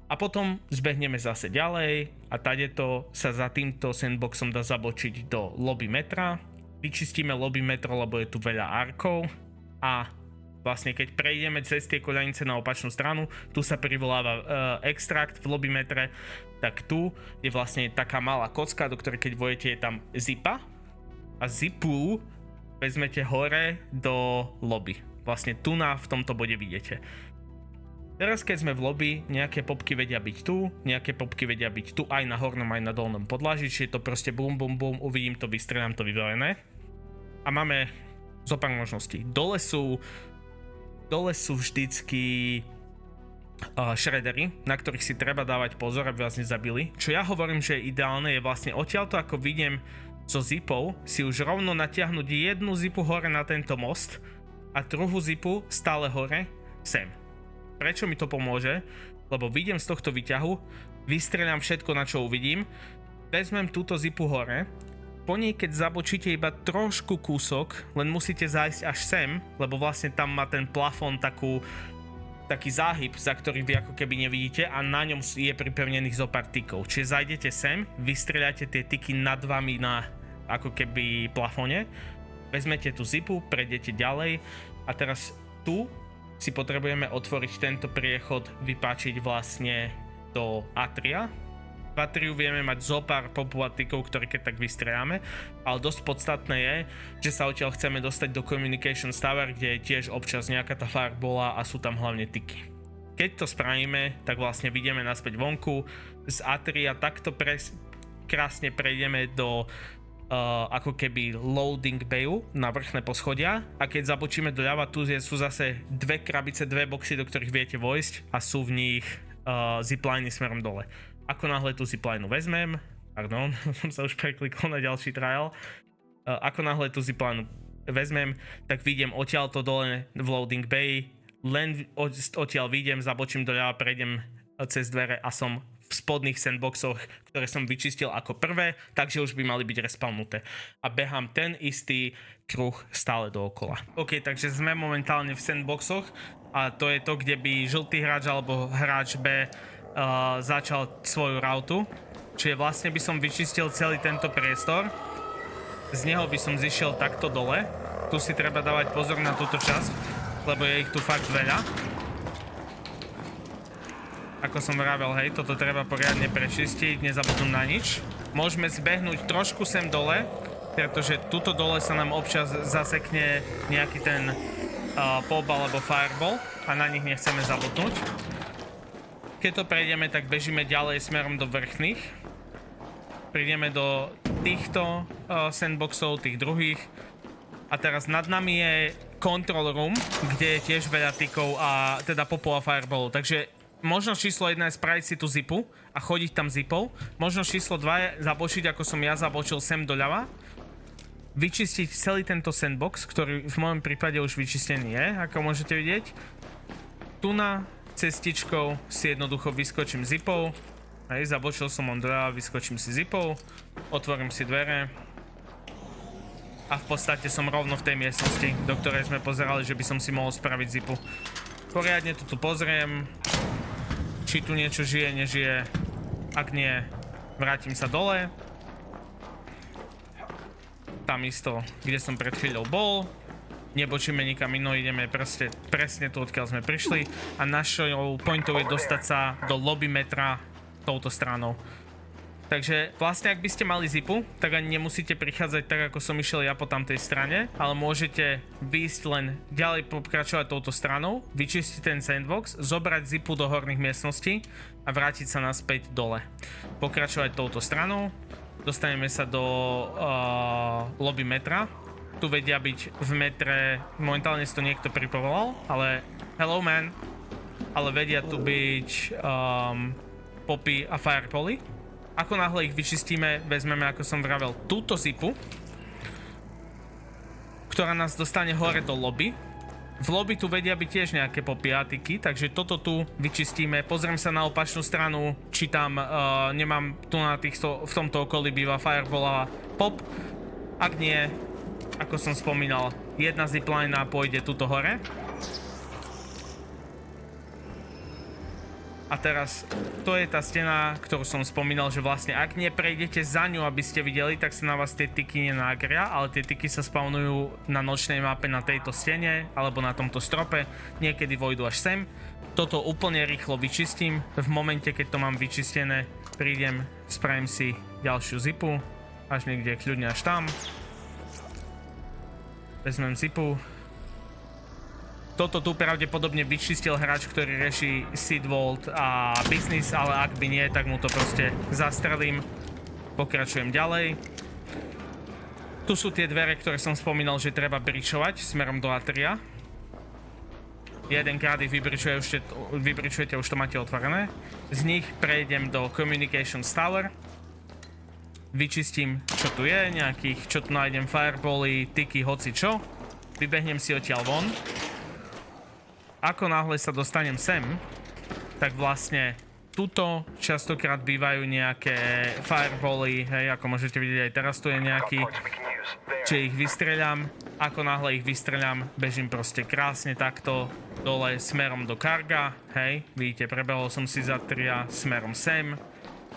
A potom zbehneme zase ďalej a tadeto sa za týmto sandboxom dá zabočiť do lobby metra. Vyčistíme lobby metro, lebo je tu veľa arkov a vlastne keď prejdeme cez tie koľanice na opačnú stranu, tu sa privoláva extrakt v lobby metre, tak tu je vlastne taká malá kocka, do ktorej keď vojete je tam zipa a zipu vezmete hore do lobby. Vlastne tu v tomto bode vidíte. Teraz keď sme v lobby, nejaké popky vedia byť tu, nejaké popky vedia byť tu aj na hornom, aj na dolnom podlaží, čiže to proste bum bum bum, uvidím to, vystrelám to, vybavené. A máme zo pár možností. Dole sú vždycky shreddery, na ktorých si treba dávať pozor, aby vás nezabili. Čo ja hovorím, že je ideálne, je vlastne odtiaľto, ako vidím so zipou, si už rovno natiahnuť jednu zipu hore na tento most a druhú zipu stále hore sem. Prečo mi to pomôže? Lebo vidím z tohto výťahu, vystrelám všetko, na čo uvidím, vezmem túto zipu hore, po nej keď zabočíte iba trošku kúsok, len musíte zájsť až sem, lebo vlastne tam má ten plafón taký záhyb, za ktorý vy ako keby nevidíte a na ňom je pripevnených zo pár tykov. Čiže zajdete sem, vystreľate tie tyky nad vami na ako keby plafóne, vezmete tú zipu, prejdete ďalej a teraz tu si potrebujeme otvoriť tento priechod, vypáčiť vlastne do Atria. V Atriu vieme mať zo pár populatikov, ktoré keď tak vystreláme, ale dosť podstatné je, že sa odtiaľ chceme dostať do Communication Tower, kde je tiež občas nejaká tá firebola a sú tam hlavne tyky. Keď to spravíme, tak vlastne vidíme naspäť vonku z Atria, takto krásne prejdeme do ako keby loading bayu na vrchné poschodia a keď zabočíme doľava, tu sú zase dve krabice, dve boxy, do ktorých viete vojsť a sú v nich zipliny smerom dole. Ako náhle tú zipline vezmem, pardon, som sa už preklikol na ďalší trial, ako náhle tú zipline vezmem, tak vidím odtiaľto dole v loading bay, len odtiaľ vidím, zabočím doľava, prejdem cez dvere a som v spodných sandboxoch, ktoré som vyčistil ako prvé, takže už by mali byť respawnuté. A behám ten istý kruh stále dookola. OK, takže sme momentálne v sandboxoch a to je to, kde by žltý hráč alebo hráč B začal svoju rautu. Čiže vlastne by som vyčistil celý tento priestor. Z neho by som zišiel takto dole. Tu si treba dávať pozor na túto časť, lebo je ich tu fakt veľa. Ako som vravel, hej, toto treba poriadne prečistiť, nezabudnúť na nič. Môžeme zbehnúť trošku sem dole, pretože tuto dole sa nám občas zasekne nejaký ten pop alebo fireball a na nich nechceme zabudnúť. Keď to prejdeme, tak bežíme ďalej smerom do vrchných. Prídeme do týchto sandboxov, tých druhých. A teraz nad nami je control room, kde je tiež veľa tykov a teda popov a fireballov. Takže možnosť číslo 1 je spraviť si tú zipu a chodiť tam zipou. Možnosť číslo 2 je zabočiť, ako som ja zabočil sem doľava. Vyčistiť celý tento sandbox, ktorý v mojom prípade už vyčistený je, ako môžete vidieť. Tu na cestičkou si jednoducho vyskočím zipou. Hej, zabočil som on doľava, vyskočím si zipou. Otvorím si dvere. A v podstate som rovno v tej miestnosti, do ktorej sme pozerali, že by som si mohol spraviť zipu. Poriadne to tu pozriem. Či tu niečo žije, nežije. Ak nie, vrátim sa dole. Tam isto, kde som pred chvíľou bol. Nebočíme nikam ino, ideme presne tu, odkiaľ sme prišli. A našou pointou je dostať sa do lobby metra touto stranou. Takže vlastne, ak by ste mali zipu, tak ani nemusíte prichádzať tak, ako som išiel ja po tamtej strane, ale môžete výjsť len ďalej pokračovať touto stranou, vyčistiť ten sandbox, zobrať zipu do horných miestností a vrátiť sa naspäť dole. Pokračovať touto stranou, dostaneme sa do lobby metra. Tu vedia byť v metre, momentálne si to niekto pripovolal, ale hello man, ale vedia tu byť popy a firepoly. Ako náhle ich vyčistíme, vezmeme, ako som vravel, túto zipu, ktorá nás dostane hore do lobby. V lobby tu vedia byť tiež nejaké popy a tyky, takže toto tu vyčistíme. Pozriem sa na opačnú stranu, či tam nemám tu na týchto, v tomto okolí býva fireball a pop. Ak nie, ako som spomínal, jedna zipline pôjde tuto hore. A teraz, to je tá stena, ktorú som spomínal, že vlastne ak neprejdete za ňu, aby ste videli, tak sa na vás tie tyky nenágria, ale tie tyky sa spawnujú na nočnej mape na tejto stene, alebo na tomto strope, niekedy vojdu až sem. Toto úplne rýchlo vyčistím, v momente, keď to mám vyčistené, prídem, spravím si ďalšiu zipu, až niekde kľudne až tam. Vezmem zipu. Toto tu pravdepodobne vyčistil hráč, ktorý rieši Seed Vault a business, ale ak by nie, tak mu to proste zastrelím. Pokračujem ďalej. Tu sú tie dvere, ktoré som spomínal, že treba bričovať smerom do Atria. Jedenkrát ich vybričujete, už to máte otvorené. Z nich prejdem do Communication Tower. Vyčistím, čo tu je, nejakých, čo tu nájdem, firebally, tyky, hoci čo. Vybehnem si odtiaľ von. Ako náhle sa dostanem sem, tak vlastne tuto častokrát bývajú nejaké firebally, hej, ako môžete vidieť aj teraz tu je nejaký, či ich vystreľam. Ako náhle ich vystreľam, bežím proste krásne takto dole smerom do karga, hej, vidíte, prebehol som si za Atria smerom sem.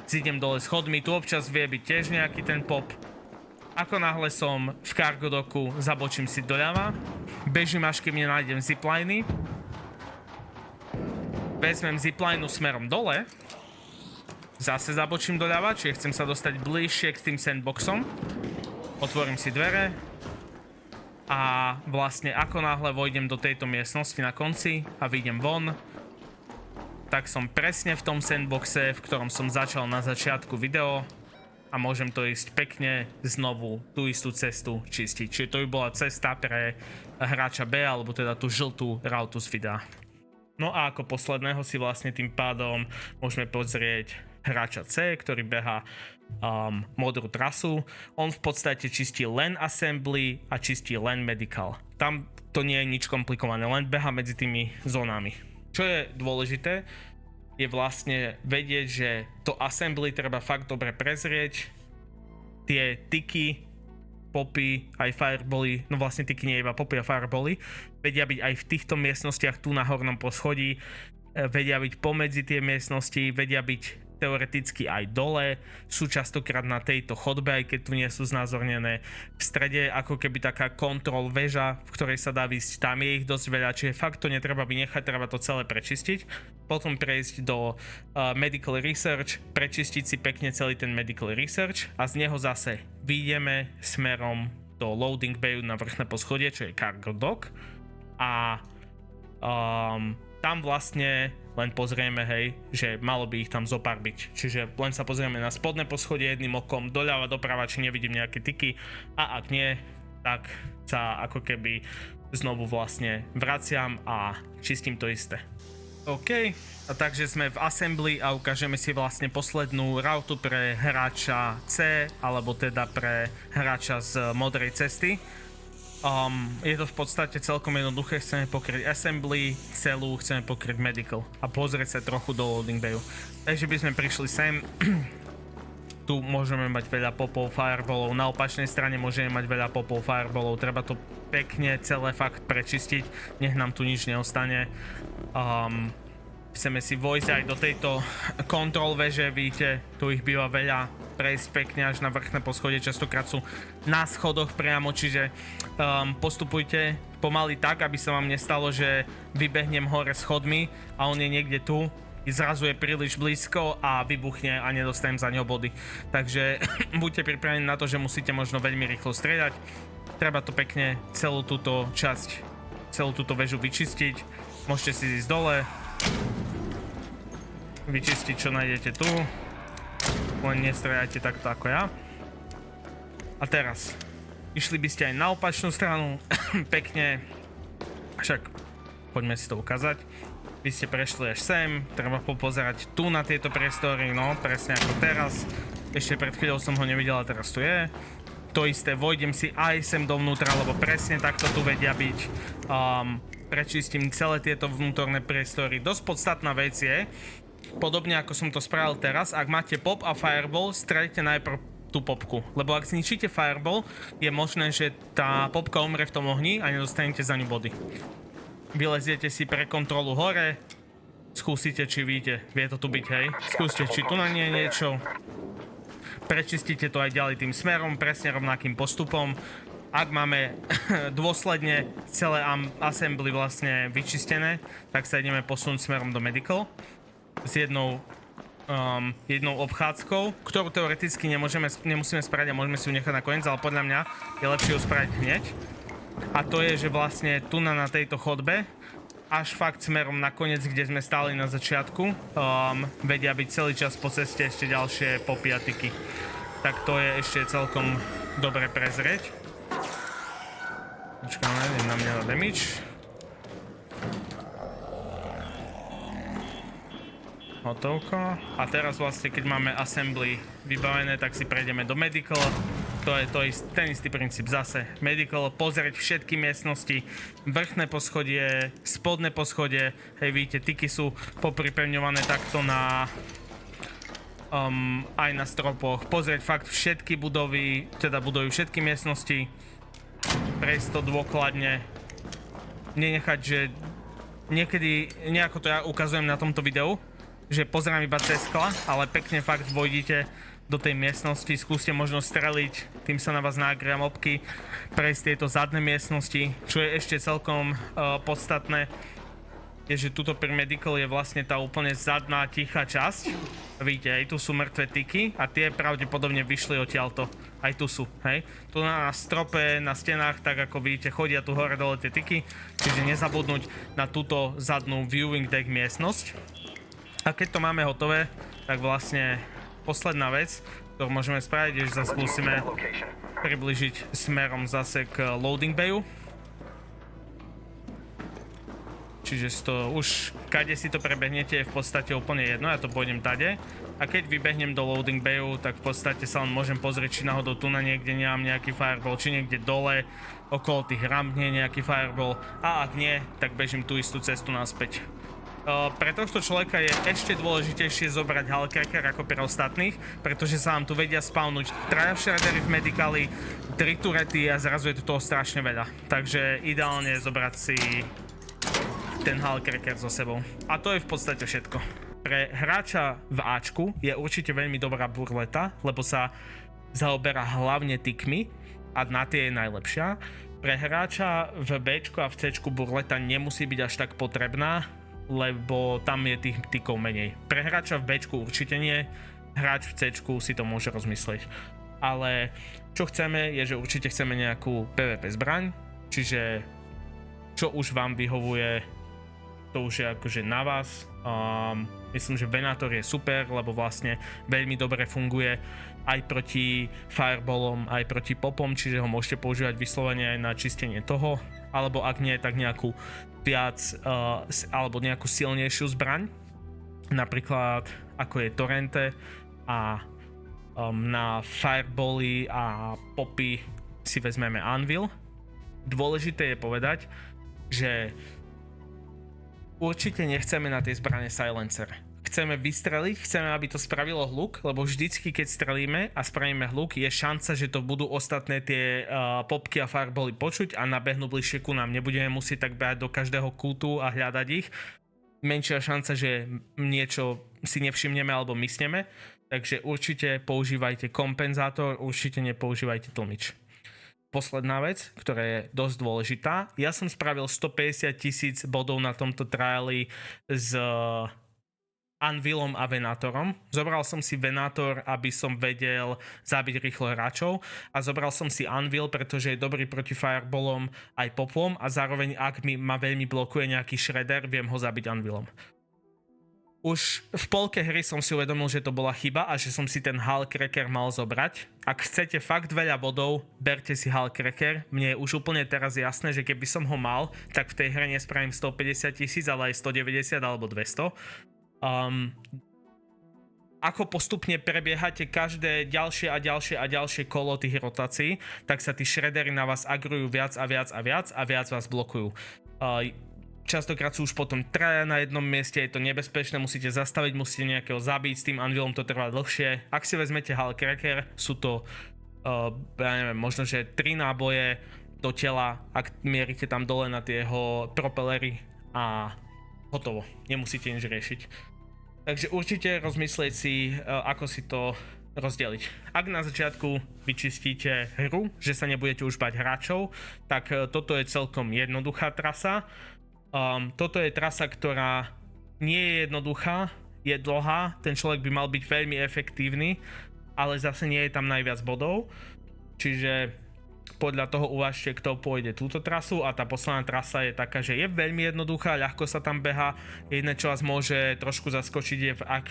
Zidem dole schodmi, tu občas vie byť tiež nejaký ten pop. Ako náhle som v cargo doku, zabočím si doľava, bežím až kým nenájdem zipliny. vezmem ziplineu smerom dole, zase zabočím doľava, čiže chcem sa dostať bližšie k tým sandboxom, otvorím si dvere a vlastne ako náhle vojdem do tejto miestnosti na konci a vyjdem von, tak som presne v tom sandboxe, v ktorom som začal na začiatku videa a môžem to ísť pekne znovu tú istú cestu čistiť. Čiže to by bola cesta pre hráča B, alebo teda tú žltú rautu z videa. No a ako posledného si vlastne tým pádom môžeme pozrieť hráča C, ktorý behá modrú trasu. On v podstate čistí len assembly a čistí len medical. Tam to nie je nič komplikované, len beha medzi tými zónami. Čo je dôležité, je vlastne vedieť, že to assembly treba fakt dobre prezrieť. Tie tiky, popy, aj firebally, no vlastne tiky nie iba popy a firebally, vedia byť aj v týchto miestnostiach tu na hornom poschodí, vedia byť pomedzi tie miestnosti, vedia byť teoreticky aj dole, sú častokrát na tejto chodbe, aj keď tu nie sú znázornené. V strede ako keby taká kontrol väža, v ktorej sa dá výsť, tam je ich dosť veľa, čiže fakt to netreba vynechať, treba to celé prečistiť. Potom prejsť do medical research, prečistiť si pekne celý ten medical research a z neho zase vyjdeme smerom do loading bayu na vrchné poschodie, čo je cargo dock a tam vlastne len pozrieme, hej, že malo by ich tam zopár byť. Čiže len sa pozrieme na spodné poschodie jedným okom, doľava, doprava, či nevidím nejaké tiky a ak nie, tak sa ako keby znovu vlastne vraciam a čistím to isté. OK, a takže sme v assembly a ukážeme si vlastne poslednú rautu pre hráča C, alebo teda pre hráča z modrej cesty. Je to v podstate celkom jednoduché, chceme pokryť assembly, celú chceme pokryť medical a pozrieť sa trochu do loading bayu. Takže by sme prišli sem, tu môžeme mať veľa popov, fireballov, na opačnej strane môžeme mať veľa popov, fireballov, treba to pekne celé fakt prečistiť, nech nám tu nič neostane. Chceme si vojsť aj do tejto control veže, vidíte, tu ich býva veľa, prejsť pekne až na vrchné poschodie, častokrát sú na schodoch priamo, čiže postupujte pomaly tak, aby sa vám nestalo, že vybehnem hore schodmi a on je niekde tu, zrazu je príliš blízko a vybuchne a nedostanem za ňo body. Takže buďte pripravení na to, že musíte možno veľmi rýchlo strieľať. Treba to pekne celú túto časť, celú túto väžu vyčistiť. Môžete si ísť dole, vyčistiť čo nájdete tu, len nestrieľajte takto ako ja. A teraz išli by ste aj na opačnú stranu, pekne, však poďme si to ukázať. Vy ste prešli až sem, treba popozerať tu na tieto priestory, no presne ako teraz. Ešte pred chvíľou som ho nevidel a teraz tu je. To isté, vojdem si aj sem dovnútra, lebo presne takto tu vedia byť. Prečistím celé tieto vnútorné priestory. Dosť podstatná vec je, podobne ako som to spravil teraz, ak máte pop a fireball, streľte najprv tú popku. Lebo ak zničíte fireball, je možné, že tá popka umre v tom ohni a nedostanete za ňu body. Vyleziete si pre kontrolu hore, skúsite, či vidíte, vie to tu byť, hej. Skúste, či tu na nie je niečo. Prečistíte to aj ďalej tým smerom, presne rovnakým postupom. Ak máme dôsledne celé assembly vlastne vyčistené, tak sa ideme posunúť smerom do medical s jednou obchádzkou, ktorú teoreticky nemusíme spraviť a môžeme si ju nechať nakoniec, ale podľa mňa je lepšie ju spraviť hneď. A to je, že vlastne tu na tejto chodbe, až fakt smerom nakoniec, kde sme stáli na začiatku, vedia byť celý čas po ceste ešte ďalšie popy a tiky. Tak to je ešte celkom dobre prezrieť. Počkáme, na mňa na damage. Hotovko. A teraz vlastne, keď máme assembly vybavené, tak si prejdeme do medical. To je ten istý princíp zase. Medical, pozrieť všetky miestnosti, vrchné poschodie, spodné poschodie. Hej, vidíte, tiky sú popripevňované takto na aj na stropoch. Pozrieť fakt všetky budovy, teda budovy všetky miestnosti. Prejsť to dôkladne. Nenechať, že niekedy, nejako to ja ukazujem na tomto videu, že pozerám iba cez skla, ale pekne fakt vojdite do tej miestnosti, skúste možno streliť, tým sa na vás nagria mobky, prejsť tieto zadné miestnosti, čo je ešte celkom podstatné, je, že tuto pri medical je vlastne tá úplne zadná tichá časť. Vidíte, aj tu sú mŕtve tyky a tie pravdepodobne vyšli odtiaľto. Aj tu sú, hej. Tu na strope, na stenách, tak ako vidíte, chodia tu hore dole tie tyky. Čiže nezabudnúť na túto zadnú viewing deck miestnosť. A keď to máme hotové, tak vlastne posledná vec, ktorú môžeme spraviť, je, že sa skúsime približiť smerom zase k loading bayu. Čiže to už, kade si to prebehnete, je v podstate úplne jedno, ja to pôjdem tade. A keď vybehnem do loading bayu, tak v podstate sa len môžem pozrieť, či náhodou tu na niekde nemám nejaký fireball, či niekde dole, okolo tých ramp nie je nejaký fireball. A ak nie, tak bežím tú istú cestu naspäť. Pre tohto človeka je ešte dôležitejšie zobrať Hullcracker ako pre ostatných, pretože sa vám tu vedia spawnúť 3 shreddery v medicali, 3 turety a zrazu je tu toho strašne veľa. Takže ideálne je zobrať si ten Hullcracker so sebou. A to je v podstate všetko. Pre hráča v Ačku je určite veľmi dobrá burleta, lebo sa zaoberá hlavne tykmi a na tie je najlepšia. Pre hráča v Bčku a v Cčku burleta nemusí byť až tak potrebná, lebo tam je tých tykov menej. Pre hráča v Bčku určite nie, hráč v Cčku si to môže rozmyslieť. Ale čo chceme je, že určite chceme nejakú PvP zbraň, čiže čo už vám vyhovuje, to už je akože na vás. Myslím, že Venator je super, lebo vlastne veľmi dobre funguje aj proti fireballom, aj proti popom, čiže ho môžete používať vyslovene aj na čistenie toho, alebo ak nie, tak nejakú viac alebo nejakú silnejšiu zbraň, napríklad ako je Torrente a na firebally a popy si vezmeme Anvil. Dôležité je povedať, že určite nechceme na tej zbrane silencer. Chceme vystreliť, chceme, aby to spravilo hluk, lebo vždycky, keď strelíme a spravíme hluk, je šanca, že to budú ostatné tie popky a firebally počuť a nabehnú bližšie ku nám. Nebudeme musieť tak behať do každého kútu a hľadať ich. Menšia šanca, že niečo si nevšimneme alebo mysneme. Takže určite používajte kompenzátor, určite nepoužívajte tlmič. Posledná vec, ktorá je dosť dôležitá. Ja som spravil 150 000 bodov na tomto triali s Anvilom a Venatorom. Zobral som si Venator, aby som vedel zabiť rýchlo hráčov a zobral som si Anvil, pretože je dobrý proti fireballom aj poplom a zároveň ak ma veľmi blokuje nejaký shredder, viem ho zabiť Anvilom. Už v polke hry som si uvedomil, že to bola chyba a že som si ten Hullcracker mal zobrať. Ak chcete fakt veľa bodov, berte si Hullcracker. Mne je už úplne teraz jasné, že keby som ho mal, tak v tej hre nespravím 150 000, ale aj 190 alebo 200. Ako postupne prebiehate každé ďalšie a ďalšie a ďalšie kolo tých rotácií, tak sa tí shreddery na vás agrujú viac a viac a viac a viac vás blokujú. Častokrát sú už potom traja na jednom mieste, je to nebezpečné, musíte zastaviť, musíte nejakého zabiť, s tým Anvilom to trvá dlhšie. Ak si vezmete Hullcracker, sú to, ja neviem, možno že 3 náboje do tela, ak mierite tam dole na tie jeho propelery a hotovo, nemusíte nič riešiť. Takže určite rozmyslieť si, ako si to rozdeliť. Ak na začiatku vyčistíte hru, že sa nebudete už bať hráčov, tak toto je celkom jednoduchá trasa. Toto je trasa, ktorá nie je jednoduchá, je dlhá, ten človek by mal byť veľmi efektívny, ale zase nie je tam najviac bodov, čiže podľa toho uvažte, kto pôjde túto trasu a tá posledná trasa je taká, že je veľmi jednoduchá, ľahko sa tam beha. Jedné, čo vás môže trošku zaskočiť je, ak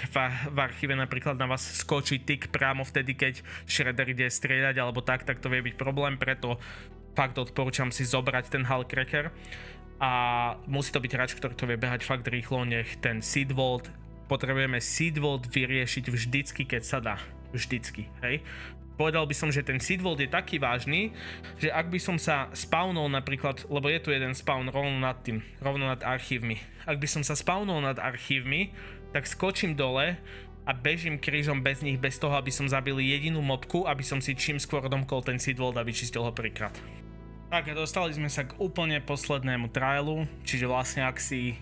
v archíve napríklad na vás skočí tick priamo vtedy, keď shredder ide strieľať alebo tak to vie byť problém, preto fakt odporúčam si zobrať ten Hullcracker. A musí to byť hráč, ktorý to vie behať fakt rýchlo, nech ten Seed Vault, potrebujeme Seed Vault vyriešiť vždycky, keď sa dá. Vždycky, hej. Povedal by som, že ten Seed Vault je taký vážny, že ak by som sa spawnol napríklad, lebo je tu jeden spawn rovno nad archívmi. Ak by som sa spawnol nad archívmi, tak skočím dole a bežím krížom bez nich, bez toho, aby som zabil jedinú mobku, aby som si čím skôr domkol ten Seed Vault a vyčistil ho prvýkrát. Tak, dostali sme sa k úplne poslednému trialu, čiže vlastne ak si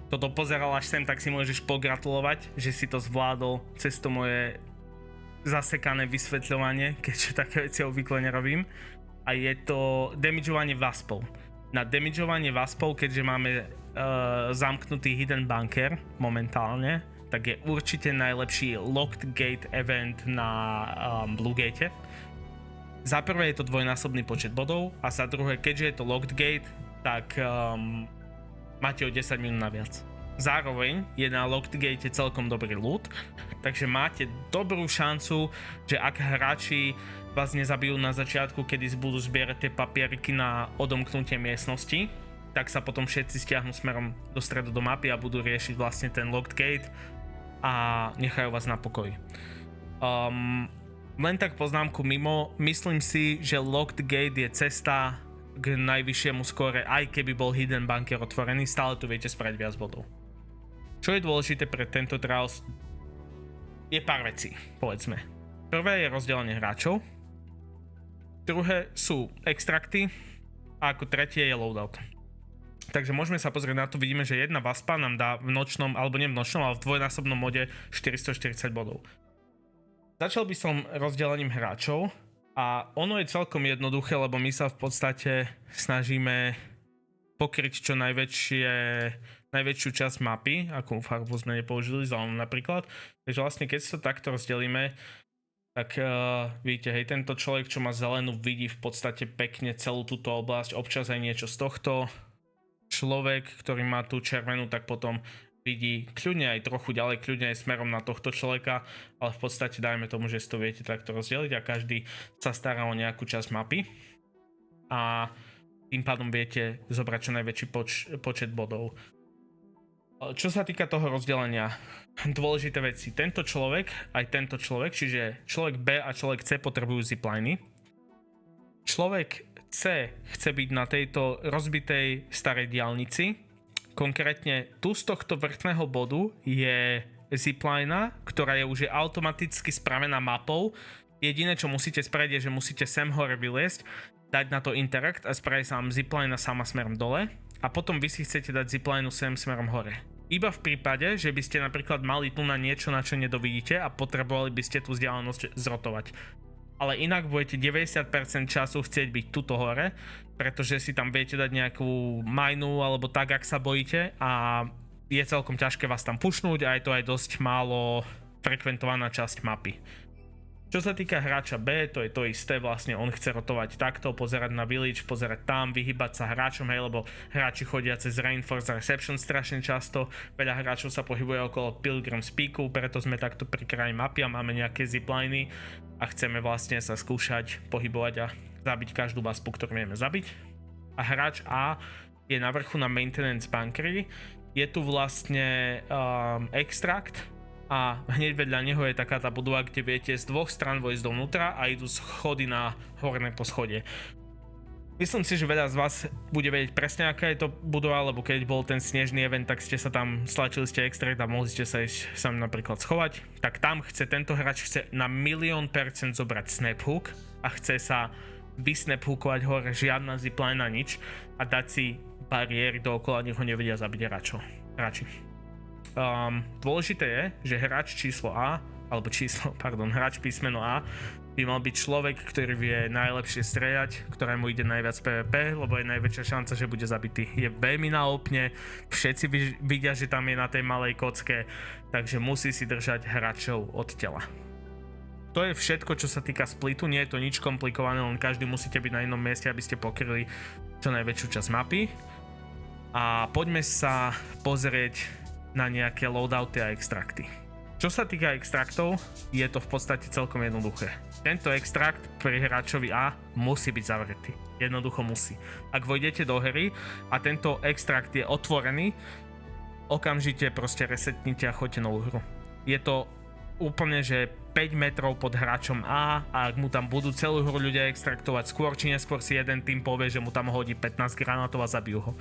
to dopozeral až sem, tak si môžeš pogratulovať, že si to zvládol cez to moje zasekané vysvetľovanie, keďže také veci obvykle nerobím. A je to damageovanie waspov. Na damageovanie waspov, keďže máme zamknutý hidden bunker momentálne, tak je určite najlepší locked gate event na blue gate. Za prvé je to dvojnásobný počet bodov a za druhé, keďže je to locked gate, tak máte o 10 minút naviac. Zároveň je na locked gate celkom dobrý loot, takže máte dobrú šancu, že ak hráči vás nezabijú na začiatku, kedy budú zbierať tie papieriky na odomknutie miestnosti, tak sa potom všetci stiahnu smerom do stredu do mapy a budú riešiť vlastne ten locked gate a nechajú vás na pokoji. Len tak poznámku mimo, myslím si, že locked gate je cesta k najvyššiemu skóre, aj keby bol hidden bunker otvorený, stále tu viete spraviť viac bodov. Čo je dôležité pre tento trials je pár vecí, povedzme. Prvé je rozdelenie hráčov, druhé sú extrakty a ako tretie je loadout. Takže môžeme sa pozrieť na to, vidíme, že jedna waspa nám dá v nočnom, alebo nie v nočnom, ale v dvojnásobnom mode 440 bodov. Začal by som rozdelením hráčov a ono je celkom jednoduché, lebo my sa v podstate snažíme pokryť čo najväčšiu časť mapy, akú farbu sme nepoužili, zelenú napríklad. Takže vlastne keď sa to takto rozdelíme, tak vidíte, hej, tento človek, čo má zelenú, vidí v podstate pekne celú túto oblasť, občas aj niečo z tohto. Človek, ktorý má tú červenú, tak potom vidí kľudne aj trochu ďalej, kľudne aj smerom na tohto človeka, ale v podstate dajme tomu, že si to viete takto rozdeliť a každý sa stará o nejakú časť mapy a tým pádom viete zobrať čo najväčší počet bodov. Čo sa týka toho rozdelenia, dôležité veci, tento človek, aj tento človek, čiže človek B a človek C potrebujú zipliny. Človek C chce byť na tejto rozbitej starej diaľnici. Konkrétne tu z tohto vrchného bodu je ziplina, ktorá je už automaticky spravená mapou. Jediné, čo musíte spraviť, je, že musíte sem hore vyliesť, dať na to interact a spraviť sa vám ziplina sama smerom dole a potom vy si chcete dať ziplinu sem smerom hore. Iba v prípade, že by ste napríklad mali tu na niečo, na čo nedovidíte a potrebovali by ste tú vzdialenosť zrotovať. Ale inak budete 90% času chcieť byť tuto hore, pretože si tam viete dať nejakú majnu alebo tak, ak sa bojíte a je celkom ťažké vás tam pušnúť a je to aj dosť málo frekventovaná časť mapy. Čo sa týka hráča B, to je to isté, vlastne on chce rotovať takto, pozerať na village, pozerať tam, vyhybať sa hráčom, hej, lebo hráči chodia cez Reinforced Reception strašne často, veľa hráčov sa pohybuje okolo Pilgrim's Peaku, preto sme takto pri kraji mapy a máme nejaké zipliny a chceme vlastne sa skúšať pohybovať a zabiť každú waspu, ktorú vieme zabiť. A hráč A je na vrchu na Maintenance Bunkery, je tu vlastne extrakt, a hneď vedľa neho je taká tá budova, kde viete z dvoch strán vojsť dovnútra a idú schody na horné poschodie. Myslím si, že veľa z vás bude vedieť presne, aká je to budova, lebo keď bol ten snežný event, tak ste sa tam stlačili ste extrakt a mohli ste sa ísť sami napríklad schovať. Tak tam tento hráč chce na 1,000,000% zobrať snaphook a chce sa vysnaphookovať hore, žiadna zipline na nič a dať si bariéry dookola, nech ho nevedia zabiť hráči. Dôležité je, že hráč hráč písmeno A by mal byť človek, ktorý vie najlepšie strieľať, ktorému ide najviac PvP, lebo je najväčšia šanca, že bude zabitý. Je veľmi na opne, všetci vidia, že tam je na tej malej kocke, takže musí si držať hráčov od tela. To je všetko, čo sa týka splitu, nie je to nič komplikované, len každý musíte byť na jednom mieste, aby ste pokryli čo najväčšiu časť mapy. A poďme sa pozrieť na nejaké loadouty a extrakty. Čo sa týka extraktov, je to v podstate celkom jednoduché. Tento extrakt pri hráčovi A musí byť zavretý. Jednoducho musí. Ak vojdete do hry a tento extrakt je otvorený, okamžite proste resetnite a choďte novú hru. Je to úplne, že 5 metrov pod hráčom A a ak mu tam budú celú hru ľudia extraktovať skôr či neskôr si jeden tým povie, že mu tam hodí 15 granátov a zabijú ho.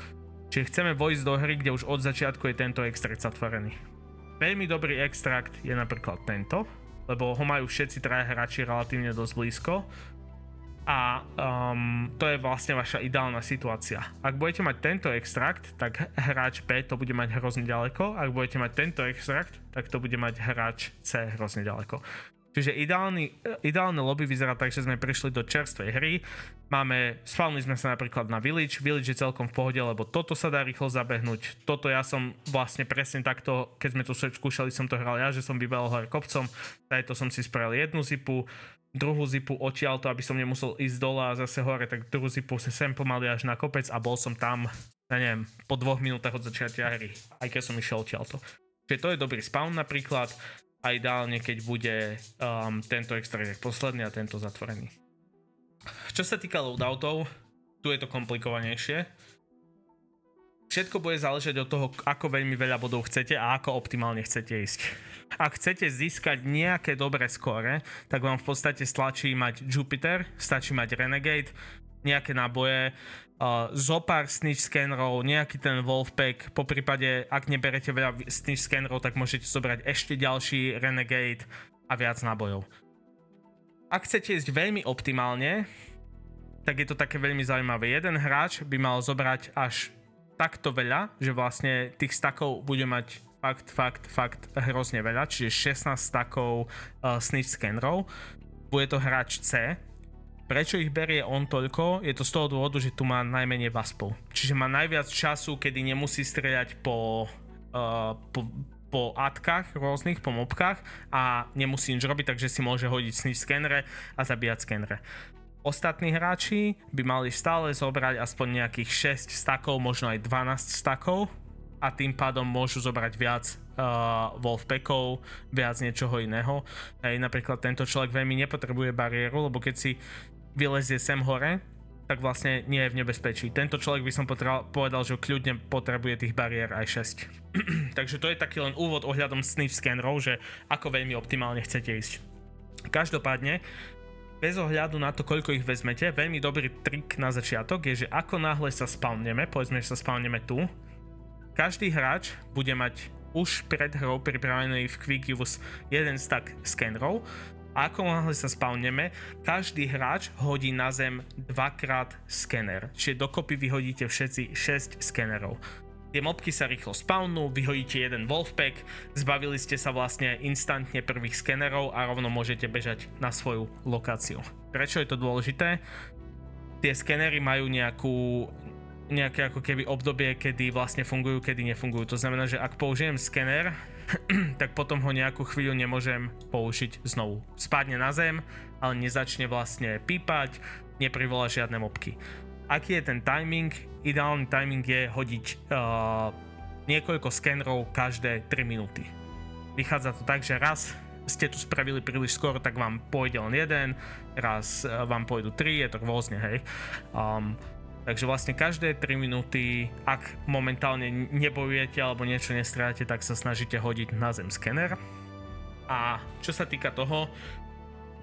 Čiže chceme vojsť do hry, kde už od začiatku je tento extrakt zatvorený. Veľmi dobrý extrakt je napríklad tento, lebo ho majú všetci traja hráči relatívne dosť blízko a to je vlastne vaša ideálna situácia. Ak budete mať tento extrakt, tak hráč B to bude mať hrozne ďaleko, ak budete mať tento extrakt, tak to bude mať hráč C hrozne ďaleko. Čiže ideálne lobby vyzerá tak, že sme prišli do čerstvej hry, spavnili sme sa napríklad na Village je celkom v pohode, lebo toto sa dá rýchlo zabehnúť, toto ja som vlastne presne takto, keď sme to skúšali, som to hral ja, že som vybehol hore kopcom, to som si spravil jednu zipu, druhú zipu odtiaľto, aby som nemusel ísť dole a zase hore, tak druhú zipu sa sem pomaly až na kopec a bol som tam, ja neviem, po 2 minútach od začiatia hry, aj keď som išiel odtiaľto. Čiže to je dobrý spawn napríklad, a ideálne, keď bude tento extrakt posledný a tento zatvorený. Čo sa týka loadoutov, tu je to komplikovanejšie. Všetko bude záležať od toho, ako veľmi veľa bodov chcete a ako optimálne chcete ísť. Ak chcete získať nejaké dobré skóre, tak vám v podstate stačí mať Jupiter, stačí mať Renegade, nejaké náboje, zopár snitch scannerov, nejaký ten Wolfpack, po prípade, ak neberete veľa snitch scannerov, tak môžete zobrať ešte ďalší Renegade a viac nábojov. Ak chcete ísť veľmi optimálne, tak je to také veľmi zaujímavé. Jeden hráč by mal zobrať až takto veľa, že vlastne tých stackov bude mať fakt hrozne veľa, čiže 16 stackov snitch scannerov. Bude to hráč C. Prečo ich berie on toľko? Je to z toho dôvodu, že tu má najmenej waspov. Čiže má najviac času, kedy nemusí strieľať po adkách rôznych, po mobkách a nemusí nič robiť, takže si môže hodiť snitch scanere a zabíjať scanere. Ostatní hráči by mali stále zobrať aspoň nejakých 6 stackov, možno aj 12 stackov a tým pádom môžu zobrať viac Wolfpackov, viac niečoho iného. Napríklad tento človek veľmi nepotrebuje bariéru, lebo keď si vylezie sem hore, tak vlastne nie je v nebezpečí. Tento človek by som povedal, že kľudne potrebuje tých bariér aj 6. Takže to je taký len úvod ohľadom snitch scannerov, že ako veľmi optimálne chcete ísť. Každopádne, bez ohľadu na to, koľko ich vezmete, veľmi dobrý trik na začiatok je, že ako náhle sa spawneme, povedzme, že sa spawneme tu, každý hráč bude mať už pred hrou pripravený v Quick Use jeden stack scannerov a ako náhle sa spawneme, každý hráč hodí na zem 2x scanner, čiže dokopy vyhodíte všetci 6 scannerov. Tie mobky sa rýchlo spawnú, vyhodíte jeden Wolfpack, zbavili ste sa vlastne instantne prvých scannerov a rovno môžete bežať na svoju lokáciu. Prečo je to dôležité? Tie scannery majú nejaké ako keby obdobie, kedy vlastne fungujú, kedy nefungujú. To znamená, že ak použijem scanner, tak potom ho nejakú chvíľu nemôžem použiť znovu. Spadne na zem, ale nezačne vlastne pípať, neprivolá žiadne mobky. Aký je ten timing? Ideálny timing je hodiť niekoľko scannerov každé 3 minúty. Vychádza to tak, že raz ste tu spravili príliš skoro, tak vám pôjde len jeden, raz vám pôjdu 3, je to rôzne, hej. Takže vlastne každé 3 minúty, ak momentálne nebojujete alebo niečo nestráte, tak sa snažíte hodiť na zem scanner. A čo sa týka toho,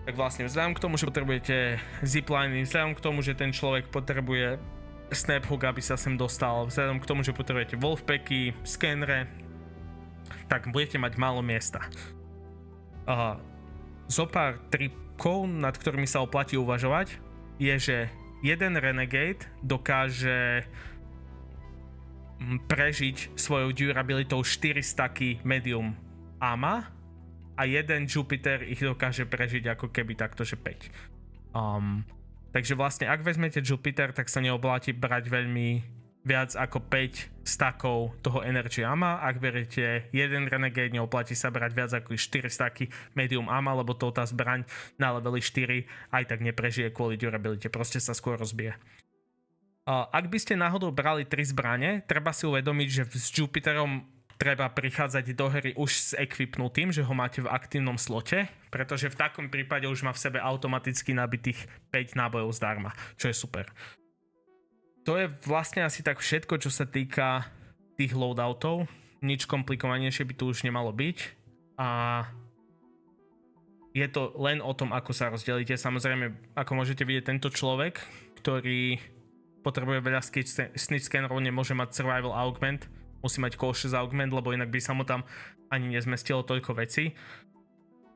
tak vlastne vzhľadom k tomu, že potrebujete zipliny, vzhľadom k tomu, že ten človek potrebuje snap hook, aby sa sem dostal, vzhľadom k tomu, že potrebujete Wolfpacky, skannere, tak budete mať málo miesta. Zopár trikov, nad ktorými sa oplatí uvažovať, je, že jeden Renegade dokáže prežiť svojou durabilitou 4 stacky medium ama a jeden Jupiter ich dokáže prežiť ako keby takto, že 5. Takže vlastne ak vezmete Jupiter, tak sa neoplatí brať veľmi viac ako 5 stackov toho Energy ama. Ak berete jeden Renegade, neoplatí sa brať viac ako 4 stacky medium ama, lebo to tá zbraň na leveli 4 aj tak neprežije kvôli durabilite, proste sa skôr rozbije. Ak by ste náhodou brali 3 zbrane, treba si uvedomiť, že s Jupiterom treba prichádzať do hry už s equipnutým, že ho máte v aktívnom slote, pretože v takom prípade už má v sebe automaticky nabitých 5 nábojov zdarma, čo je super. To je vlastne asi tak všetko, čo sa týka tých loadoutov. Nič komplikovanejšie by tu už nemalo byť. A je to len o tom, ako sa rozdelíte. Samozrejme, ako môžete vidieť, tento človek, ktorý potrebuje veľa snitch scannerov, nemôže mať survival augment. Musí mať cautious augment, lebo inak by sa mu tam ani nezmestilo toľko vecí.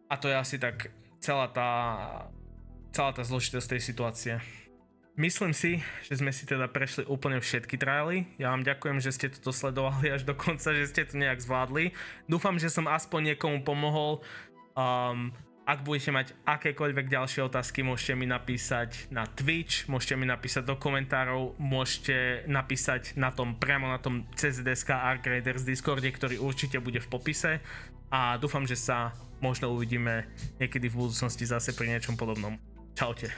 A to je asi tak celá tá zložitosť tej situácie. Myslím si, že sme si teda prešli úplne všetky triály. Ja vám ďakujem, že ste toto sledovali až do konca, že ste to nejak zvládli. Dúfam, že som aspoň niekomu pomohol. Ak budete mať akékoľvek ďalšie otázky, môžete mi napísať na Twitch, môžete mi napísať do komentárov, môžete napísať priamo na tom CZSK Arc Raiders Discorde, ktorý určite bude v popise a dúfam, že sa možno uvidíme niekedy v budúcnosti zase pri niečom podobnom. Čaute.